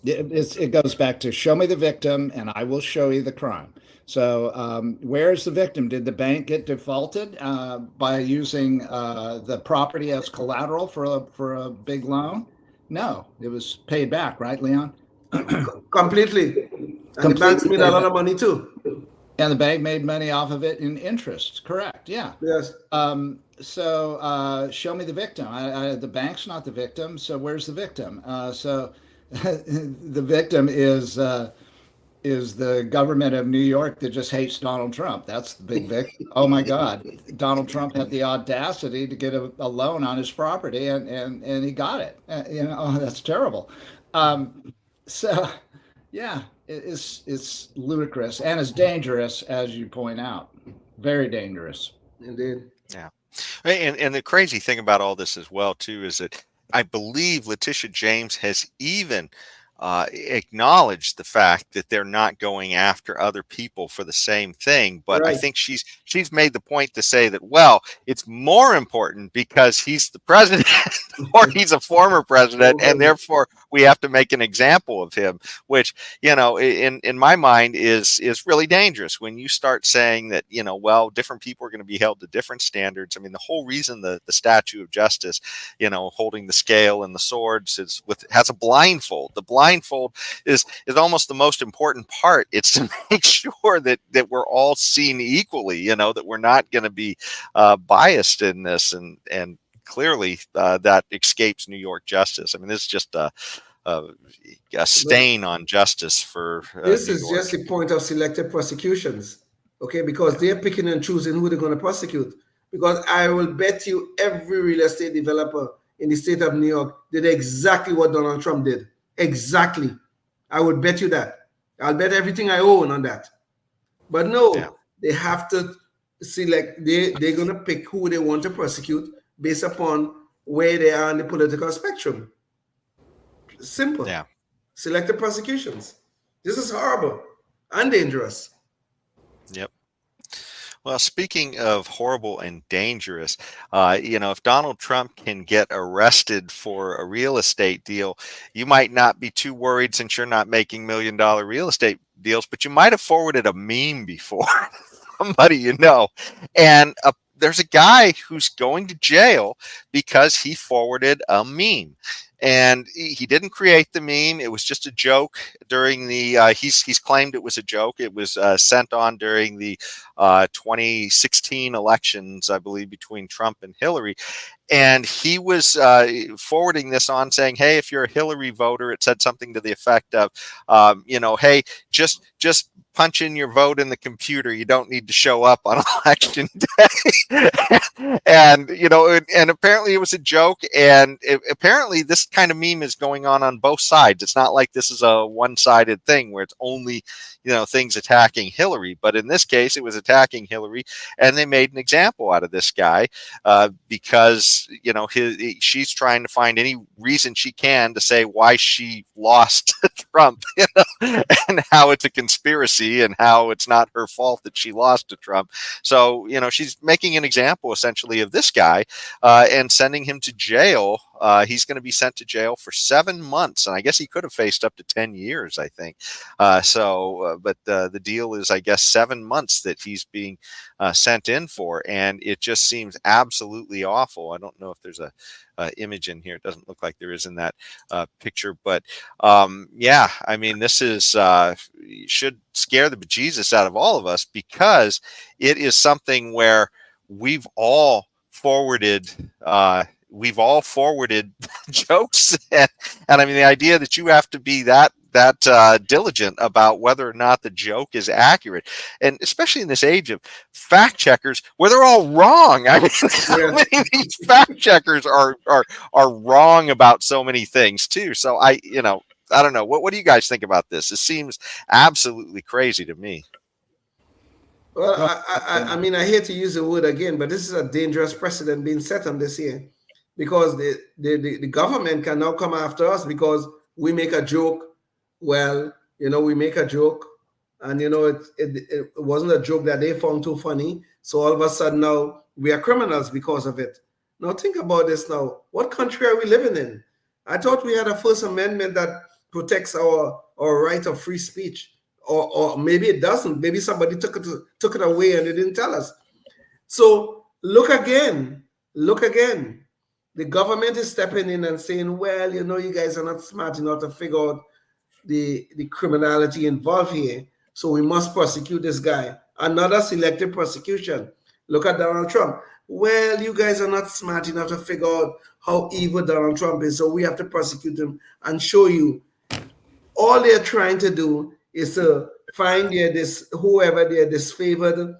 it goes back to show me the victim and I will show you the crime. So where's the victim? Did the bank get defaulted by using the property as collateral for a big loan? No, it was paid back, right, Leon? Completely. And the banks made a lot of money too. And the bank made money off of it in interest. Correct. Yeah. Yes. So show me the victim. The bank's not the victim. So where's the victim? So the victim is the government of New York that just hates Donald Trump. That's the big victim. Oh my God. Donald Trump had the audacity to get a loan on his property and he got it. That's terrible. So yeah, it's ludicrous and it's dangerous, as you point out. Very dangerous. Indeed. Yeah. And the crazy thing about all this as well, too, is that I believe Letitia James has even acknowledged the fact that they're not going after other people for the same thing. But right. I think she's made the point to say that, well, it's more important because he's the president or he's a former president, and therefore we have to make an example of him, which, in my mind is really dangerous when you start saying that, well, different people are going to be held to different standards. I mean, the whole reason the statue of justice, holding the scale and the swords has a blindfold. The blindfold is almost the most important part. It's to make sure that we're all seen equally, that we're not going to be biased in this, and clearly that escapes New York justice. I mean, this is just a stain on justice for this New is York. just the point of selective prosecutions, okay? Because they're picking and choosing who they're going to prosecute. Because I will bet you every real estate developer in the state of New York did exactly what Donald Trump did. Exactly. I would bet you that. I'll bet everything I own on that. But no, they have to select. They're going to pick who they want to prosecute based upon where they are on the political spectrum. Simple. Yeah. Selective prosecutions. This is horrible and dangerous. Yep. Well, speaking of horrible and dangerous, if Donald Trump can get arrested for a real estate deal, you might not be too worried since you're not making $1 million real estate deals, but you might have forwarded a meme before somebody you know. And there's a guy who's going to jail because he forwarded a meme. And he didn't create the meme. It was just a joke during the. He's claimed it was a joke. It was sent on during the 2016 elections, I believe, between Trump and Hillary. And he was forwarding this on, saying, "Hey, if you're a Hillary voter," it said something to the effect of, "Hey, just punch in your vote in the computer. You don't need to show up on election day." and apparently it was a joke. And apparently this kind of meme is going on both sides. It's not like this is a one-sided thing where it's only things attacking Hillary, but in this case it was attacking Hillary, and they made an example out of this guy because she's trying to find any reason she can to say why she lost Trump, and how it's a conspiracy and how it's not her fault that she lost to Trump. So she's making an example essentially of this guy and sending him to jail. He's going to be sent to jail for 7 months, and I guess he could have faced up to 10 years, I think. But the deal is, I guess, 7 months that he's being sent in for, and it just seems absolutely awful. I don't know if there's a image in here. It doesn't look like there is in that picture, but yeah, I mean, this is should scare the bejesus out of all of us, because it is something where we've all forwarded jokes, and I mean, the idea that you have to be that diligent about whether or not the joke is accurate, and especially in this age of fact checkers where they're all wrong. I mean, so many of these fact checkers are wrong about so many things too. So I don't know. What do you guys think about this? It seems absolutely crazy to me. Well, I mean, I hate to use the word again, but this is a dangerous precedent being set on this here, because the government can now come after us because we make a joke. Well, we make a joke, and it wasn't a joke that they found too funny. So all of a sudden now we are criminals because of it. Now think about this now. What country are we living in? I thought we had a First Amendment that protects our right of free speech. Or maybe it doesn't. Maybe somebody took it away and they didn't tell us. So look again. The government is stepping in and saying, well, you guys are not smart enough to figure out the criminality involved here, so we must prosecute this guy. Another selective prosecution. Look at Donald Trump. Well, you guys are not smart enough to figure out how evil Donald Trump is, so we have to prosecute him and show you. All they're trying to do is to find whoever their disfavored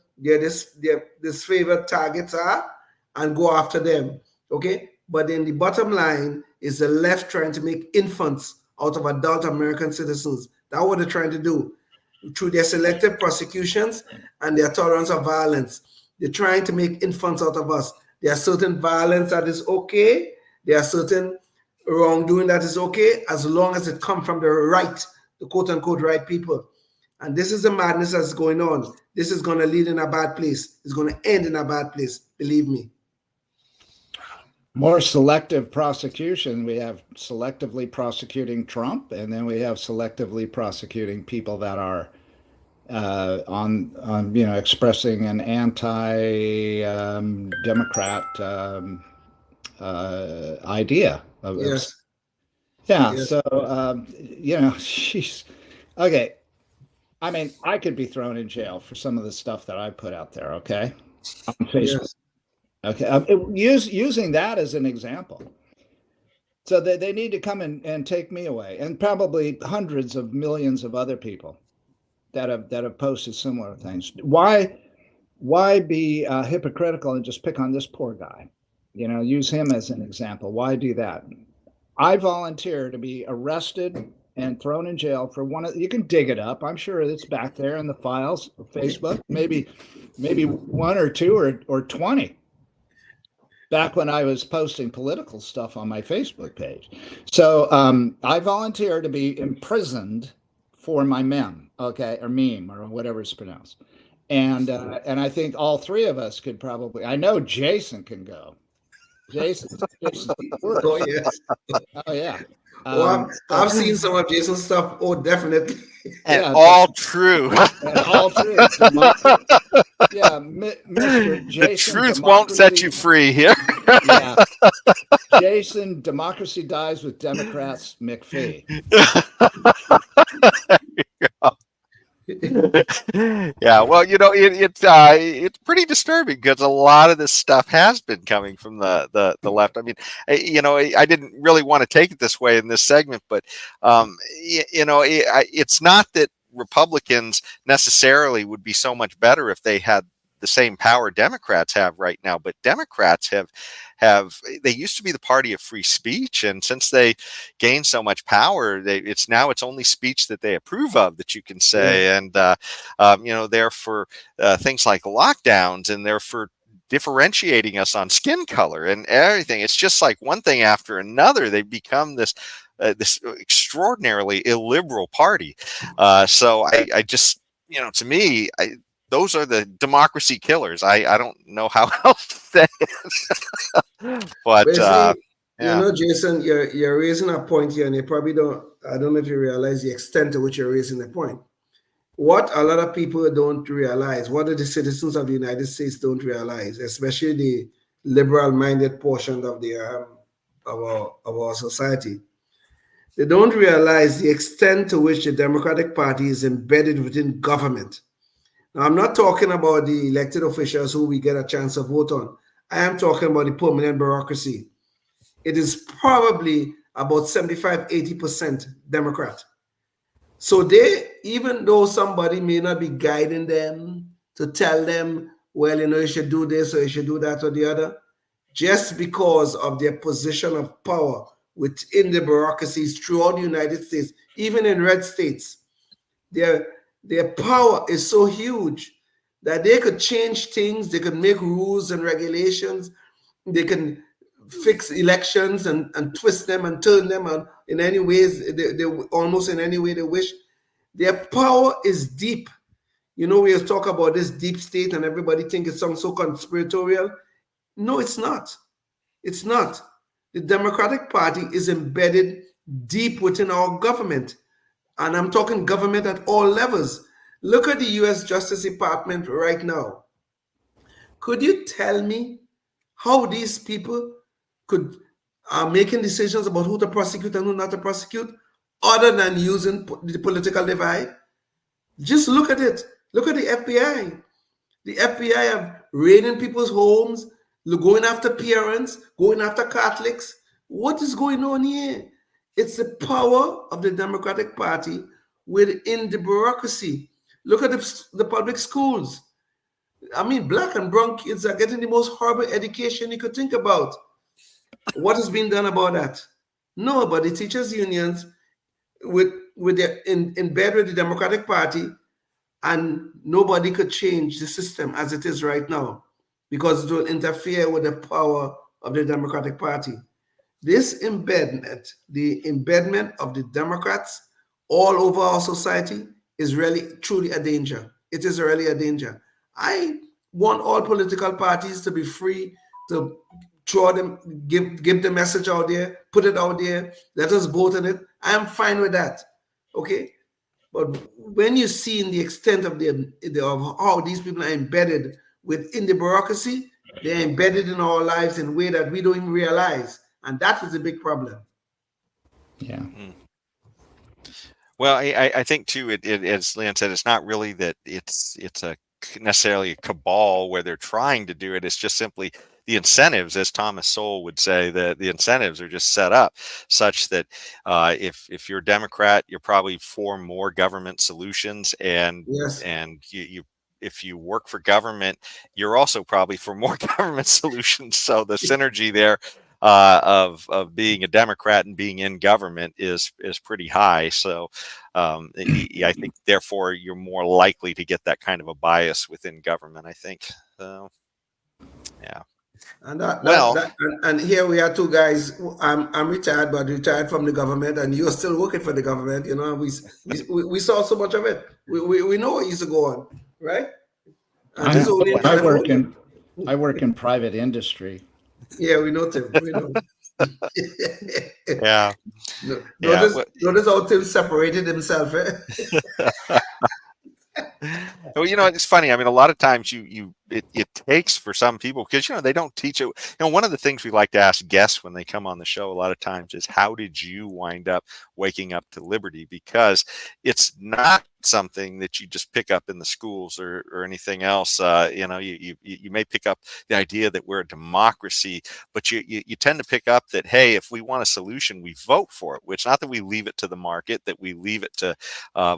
targets are and go after them. Okay? But then the bottom line is the left trying to make infants out of adult American citizens. That's what they're trying to do through their selective prosecutions and their tolerance of violence. They're trying to make infants out of us. There are certain violence that is okay. There are certain wrongdoing that is okay, as long as it comes from the quote-unquote right people. And this is the madness that's going on. This is going to lead in a bad place. It's going to end in a bad place. Believe me. More selective prosecution. We have selectively prosecuting Trump, and then we have selectively prosecuting people that are expressing an anti-democrat idea. Yes. Yeah. Yes. So she's okay. I mean, I could be thrown in jail for some of the stuff that I put out there. Okay, on Facebook. Yes. Okay, using that as an example. So they need to come and take me away, and probably hundreds of millions of other people that have posted similar things. Why be hypocritical and just pick on this poor guy? Use him as an example. Why do that? I volunteer to be arrested and thrown in jail for you can dig it up. I'm sure it's back there in the files of Facebook. Maybe 1 or 2 or 20. Back when I was posting political stuff on my Facebook page. So I volunteer to be imprisoned for my mem, okay, or meme, or whatever it's pronounced. And I think all three of us could probably. I know Jason can go. Jason's the worst. Oh yes. Oh yeah. Well, I've seen some of Jason's stuff. Oh, definitely. And Yeah, all true. and all true. Yeah, Mr. Jason. The truth won't set you free here. Yeah. Jason, democracy dies with Democrats, McPhee. Yeah, well, it's pretty disturbing because a lot of this stuff has been coming from the left. I mean, I didn't really want to take it this way in this segment, but it's not that Republicans necessarily would be so much better if they had the same power Democrats have right now, but Democrats have they used to be the party of free speech, and since they gained so much power, it's only speech that they approve of that you can say. Yeah. And they're for things like lockdowns, and they're for differentiating us on skin color and everything. It's just like one thing after another. They've become this extraordinarily illiberal party. So I just, to me, those are the democracy killers. I don't know how else to say it. But Jason, you're raising a point here, and you probably don't. I don't know if you realize the extent to which you're raising the point. What a lot of people don't realize, what the citizens of the United States don't realize, especially the liberal-minded portion of our society, they don't realize the extent to which the Democratic Party is embedded within government. Now, I'm not talking about the elected officials who we get a chance to vote on. I am talking about the permanent bureaucracy. It is probably about 75, 80% Democrat. So even though somebody may not be guiding them to tell them, well, you should do this or you should do that or the other, just because of their position of power within the bureaucracies throughout the United States, even in red states, their power is so huge that they could change things, they could make rules and regulations, they can fix elections and twist them and turn them on in any ways, they almost in any way they wish. Their power is deep. We talk about this deep state and everybody think it sounds so conspiratorial. No, it's not. It's not. The Democratic Party is embedded deep within our government. And I'm talking government at all levels. Look at the U.S. Justice Department right now. Could you tell me how these people are making decisions about who to prosecute and who not to prosecute, other than using the political divide? Just look at it. Look at the FBI. The FBI have raiding people's homes, going after parents, going after Catholics. What is going on here? It's the power of the Democratic Party within the bureaucracy. Look at the public schools. I mean, black and brown kids are getting the most horrible education you could think about. What is being done about that? No, but the teachers' unions in bed with the Democratic Party, and nobody could change the system as it is right now because it will interfere with the power of the Democratic Party. This embedment, the embedment of the Democrats all over our society is really, truly a danger. It is really a danger. I want all political parties to be free to throw them, give the message out there, put it out there, let us vote on it. I am fine with that, okay? But when you see in the extent of how these people are embedded within the bureaucracy, they're embedded in our lives in a way that we don't even realize. And that is a big problem. Yeah. Well, I think too, as Leon said, it's not really that it's necessarily a cabal where they're trying to do it. It's just simply the incentives, as Thomas Sowell would say, that the incentives are just set up such that if you're a Democrat, you're probably for more government solutions, and yes. and you if you work for government, you're also probably for more government solutions. So the synergy there of being a Democrat and being in government is pretty high. So I think therefore you're more likely to get that kind of a bias within government, I think. So yeah. And Well, and here we are, two guys. I'm retired, but retired from the government, and you're still working for the government. You know, we saw so much of it. We know what used to go on, right? And this is only in California. I work in private industry. Yeah, we know Tim. We know. yeah. Notice how Tim separated himself. Eh? Well, it's funny. I mean, a lot of times it takes for some people, because they don't teach it. One of the things we like to ask guests when they come on the show a lot of times is, how did you wind up waking up to liberty? Because it's not something that you just pick up in the schools or anything else. You may pick up the idea that we're a democracy, but you tend to pick up that, hey, if we want a solution, we vote for it. Which, not that we leave it to the market, that we leave it to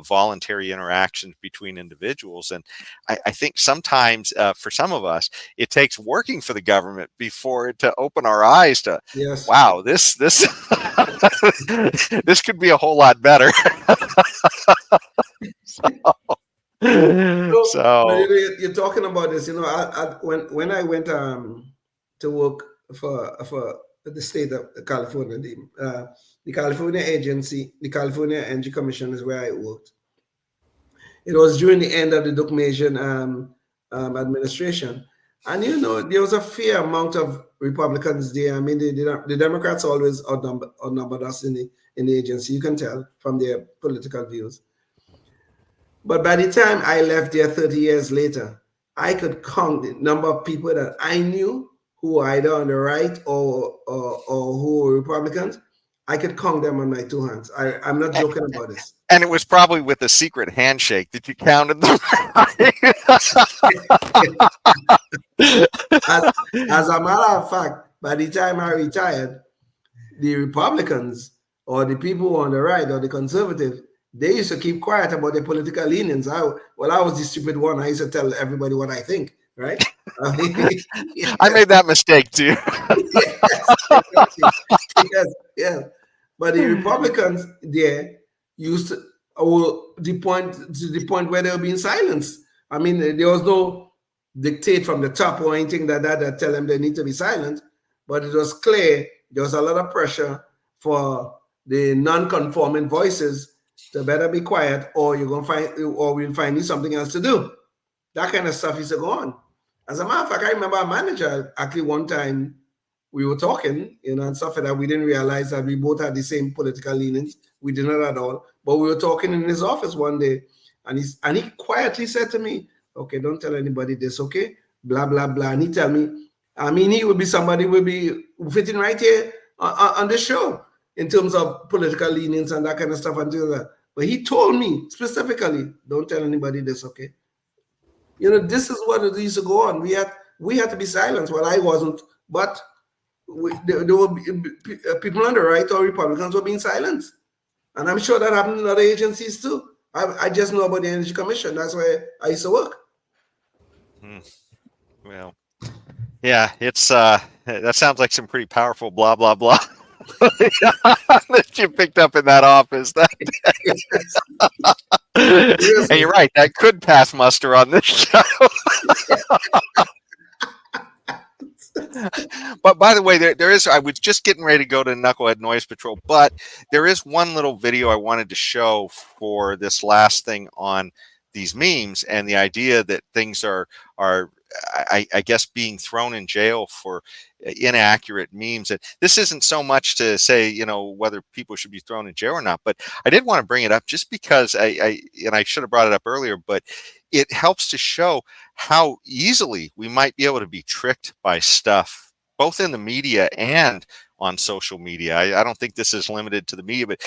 voluntary interactions between individuals. And I think sometimes for some of us, it takes working for the government before it to open our eyes to, yes, wow, this this could be a whole lot better. So you're talking about this. When I went to work for the state of California, the California agency, the California Energy Commission is where I worked. It was during the end of the Duke Mason administration, and there was a fair amount of Republicans there. I mean, the Democrats always outnumbered us in the agency. You can tell from their political views. But by the time I left there 30 years later, I could count the number of people that I knew who were either on the right or who were Republicans. I could count them on my two hands. I'm not joking about this. And it was probably with a secret handshake that you counted them. As a matter of fact, by the time I retired, the Republicans or the people on the right or the conservatives, they used to keep quiet about their political leanings. I was the stupid one. I used to tell everybody what I think, right? I made that mistake too. yes. But the Republicans there used to, to the point where they were being silenced. I mean, there was no dictate from the top or anything that tell them they need to be silent. But it was clear there was a lot of pressure for the non-conforming voices to better be quiet, or we'll find you something else to do. That kind of stuff used to go on. As a matter of fact, I remember a manager, actually one time we were talking, and stuff like that. We didn't realize that we both had the same political leanings. We did not at all. But we were talking in his office one day, and he quietly said to me, okay, don't tell anybody this, okay? Blah, blah, blah. And he tell me, I mean, he would be somebody would be fitting right here on this show in terms of political leanings and that kind of stuff and things like that. But he told me specifically, don't tell anybody this, okay? This is what it used to go on. We had to be silenced. Well, I wasn't, but there were people on the right or Republicans were being silenced. And I'm sure that happened in other agencies too. I just know about the Energy Commission. That's where I used to work. Well, yeah, it's that sounds like some pretty powerful blah, blah, blah. That you picked up in that office that day. And you're right, that could pass muster on this show. But by the way, there is, I was just getting ready to go to Knucklehead Noise Patrol, but there is one little video I wanted to show for this last thing on these memes and the idea that things are I guess being thrown in jail for inaccurate memes. And this isn't so much to say, whether people should be thrown in jail or not, but I did want to bring it up just because I should have brought it up earlier, but it helps to show how easily we might be able to be tricked by stuff, both in the media and on social media. I don't think this is limited to the media, but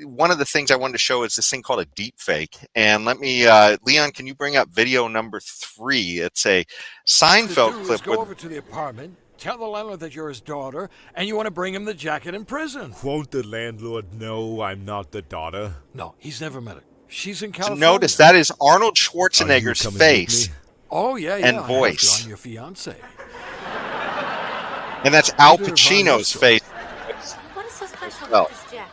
one of the things I wanted to show is this thing called a deep fake. And let me, Leon, can you bring up video number 3? It's a Seinfeld clip. Go over to the apartment, tell the landlord that you're his daughter, and you want to bring him the jacket in prison. Won't the landlord know I'm not the daughter? No, he's never met her. She's in California. So notice that is Arnold Schwarzenegger's face. Oh, yeah. And voice. I'm your fiance. And that's Al Pacino's face. What is so special about this jacket?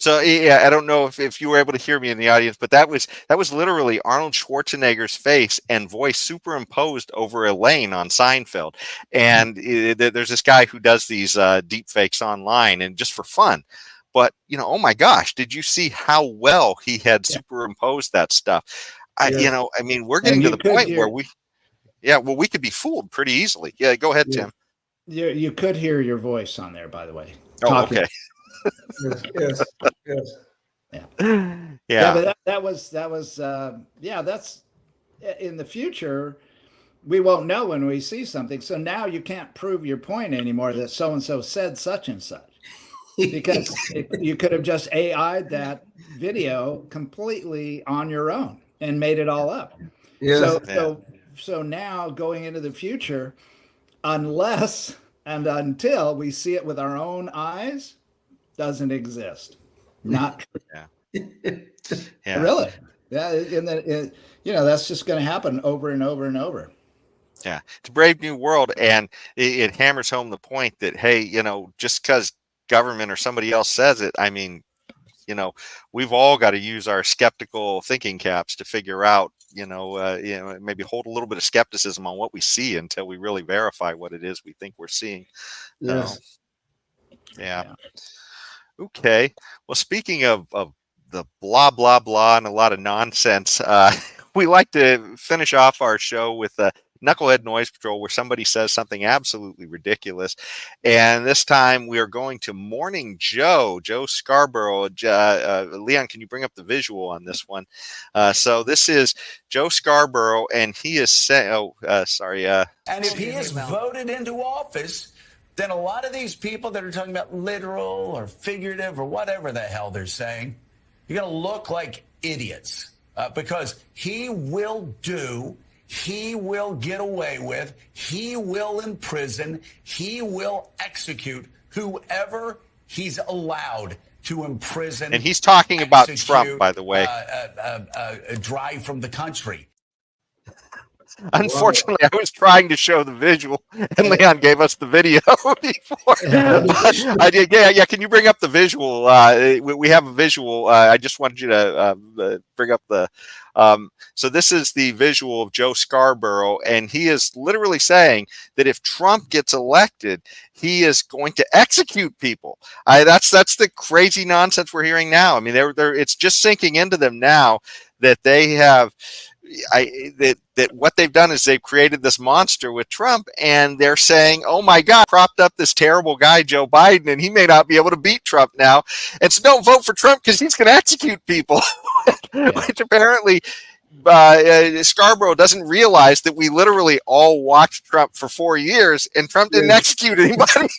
So yeah, I don't know if you were able to hear me in the audience, but that was literally Arnold Schwarzenegger's face and voice superimposed over Elaine on Seinfeld. And there's this guy who does these deep fakes online, and just for fun. But oh my gosh, did you see how well he had superimposed that stuff? I mean, we're getting to the point where we could be fooled pretty easily. Yeah, go ahead, Tim. You could hear your voice on there, by the way. Oh, okay. yes. Yeah, but that was that's in the future. We won't know when we see something. So now you can't prove your point anymore that so and so said such and such, because you could have just AI'd that video completely on your own and made it all up. Yes. So now going into the future, unless and until we see it with our own eyes, doesn't exist. Not true. Yeah. Really. Yeah. And then, that's just going to happen over and over and over. Yeah. It's a brave new world. And it hammers home the point that, hey, just because government or somebody else says it, I mean, we've all got to use our skeptical thinking caps to figure out, maybe hold a little bit of skepticism on what we see until we really verify what it is we think we're seeing. Yes. Yeah. Okay. Well, speaking of the blah, blah, blah, and a lot of nonsense, we like to finish off our show with Knucklehead Noise Patrol, where somebody says something absolutely ridiculous. And this time we are going to Morning Joe Scarborough. Leon, can you bring up the visual on this one? So this is Joe Scarborough, and he is saying, and if he is voted into office, then a lot of these people that are talking about literal or figurative or whatever the hell they're saying, you're going to look like idiots because he will get away with, he will imprison, he will execute whoever he's allowed to imprison. And he's talking about Trump, by the way. Drive from the country. Unfortunately, I was trying to show the visual, and Leon gave us the video before. Yeah. Can you bring up the visual? We have a visual. I just wanted you to bring up the. So this is the visual of Joe Scarborough, and he is literally saying that if Trump gets elected, he is going to execute people. That's the crazy nonsense we're hearing now. I mean, it's just sinking into them now that they have. That what they've done is they've created this monster with Trump, and they're saying, oh my God, propped up this terrible guy, Joe Biden, and he may not be able to beat Trump now. And so don't vote for Trump because he's going to execute people, which apparently Scarborough doesn't realize that we literally all watched Trump for 4 years, and Trump didn't execute anybody.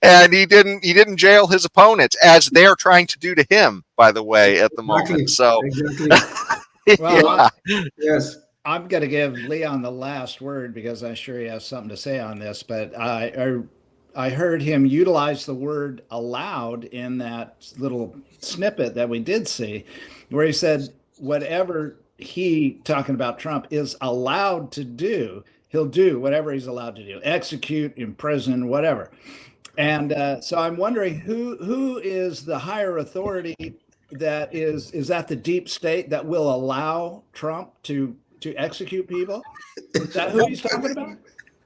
And he didn't jail his opponents, as they're trying to do to him, by the way, at the moment. So well, yes, I'm going to give Leon the last word because I'm sure he has something to say on this, but I heard him utilize the word allowed in that little snippet that we did see, where he said whatever he, talking about Trump, is allowed to do, he'll do whatever he's allowed to do, execute, imprison, whatever. And so I'm wondering who is the higher authority that is that the deep state that will allow Trump to execute people? Is that who he's talking about?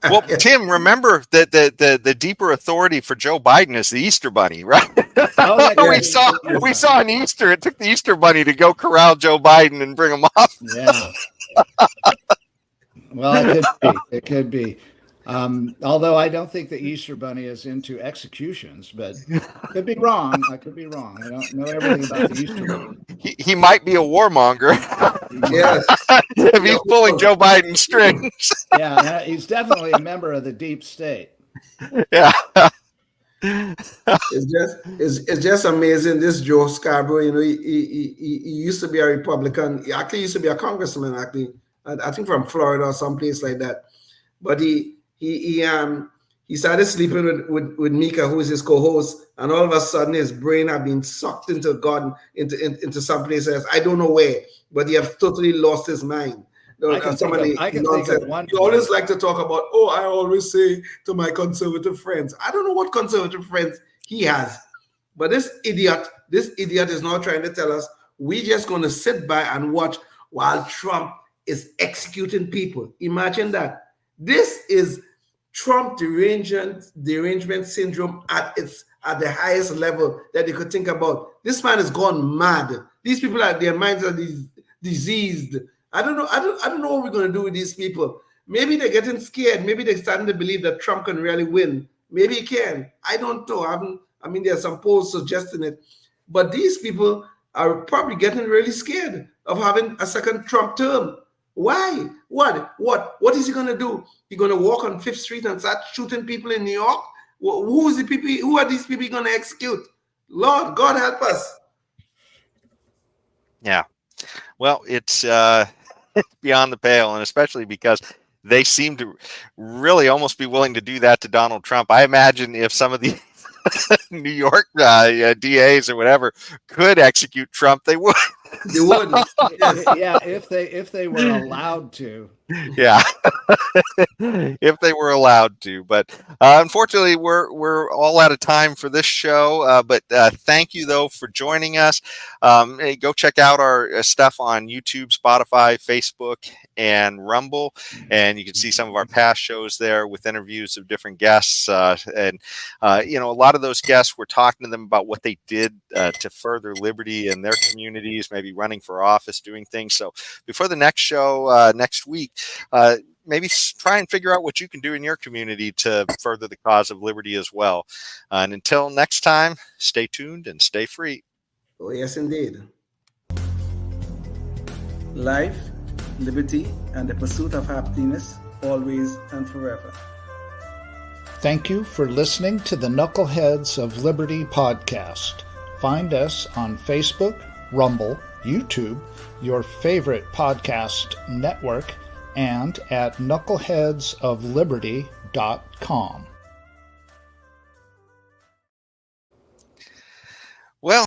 Well, Tim, remember that the deeper authority for Joe Biden is the Easter Bunny, right? We saw an Easter. It took the Easter Bunny to go corral Joe Biden and bring him off. Yeah. Well, it could be. Although I don't think the Easter Bunny is into executions, but could be wrong. I could be wrong. I don't know everything about the Easter Bunny. He might be a warmonger. Yes. If he's pulling Joe Biden's strings. Yeah, he's definitely a member of the deep state. Yeah. It's just amazing. This Joe Scarborough, he used to be a Republican. He actually used to be a congressman, actually. I think from Florida or someplace like that. But he started sleeping with Mika, who is his co-host, and all of a sudden his brain had been sucked into God, into someplace else. I don't know where, but he has totally lost his mind. I can think of one. You always like to talk about, I always say to my conservative friends. I don't know what conservative friends he has. But this idiot is now trying to tell us we're just going to sit by and watch while Trump is executing people. Imagine that. This is Trump derangement syndrome at the highest level that you could think about. This man has gone mad. These people their minds are diseased. I don't know what we're going to do with these people. Maybe they're getting scared. Maybe they're starting to believe that Trump can really win. Maybe he can. I don't know. There's some polls suggesting it. But these people are probably getting really scared of having a second Trump term. Why? What is he going to do? He's going to walk on 5th Street and start shooting people in New York? Who are these people going to execute? Lord, God help us. Yeah. Well, it's beyond the pale, and especially because they seem to really almost be willing to do that to Donald Trump. I imagine if some of the New York DAs or whatever could execute Trump, they would. They would. Yeah, if they were allowed to. Yeah, if they were allowed to. But unfortunately, we're all out of time for this show. But thank you though for joining us. Hey, go check out our stuff on YouTube, Spotify, Facebook, and Rumble, and you can see some of our past shows there with interviews of different guests. And a lot of those guests, we're talking to them about what they did to further liberty in their communities, maybe running for office, doing things. So before the next show next week, maybe try and figure out what you can do in your community to further the cause of liberty as well. And until next time, stay tuned and stay free. Oh, yes, indeed. Life, liberty, and the pursuit of happiness, always and forever. Thank you for listening to the Knuckleheads of Liberty podcast. Find us on Facebook, Rumble, YouTube, your favorite podcast network, and at knuckleheadsofliberty.com.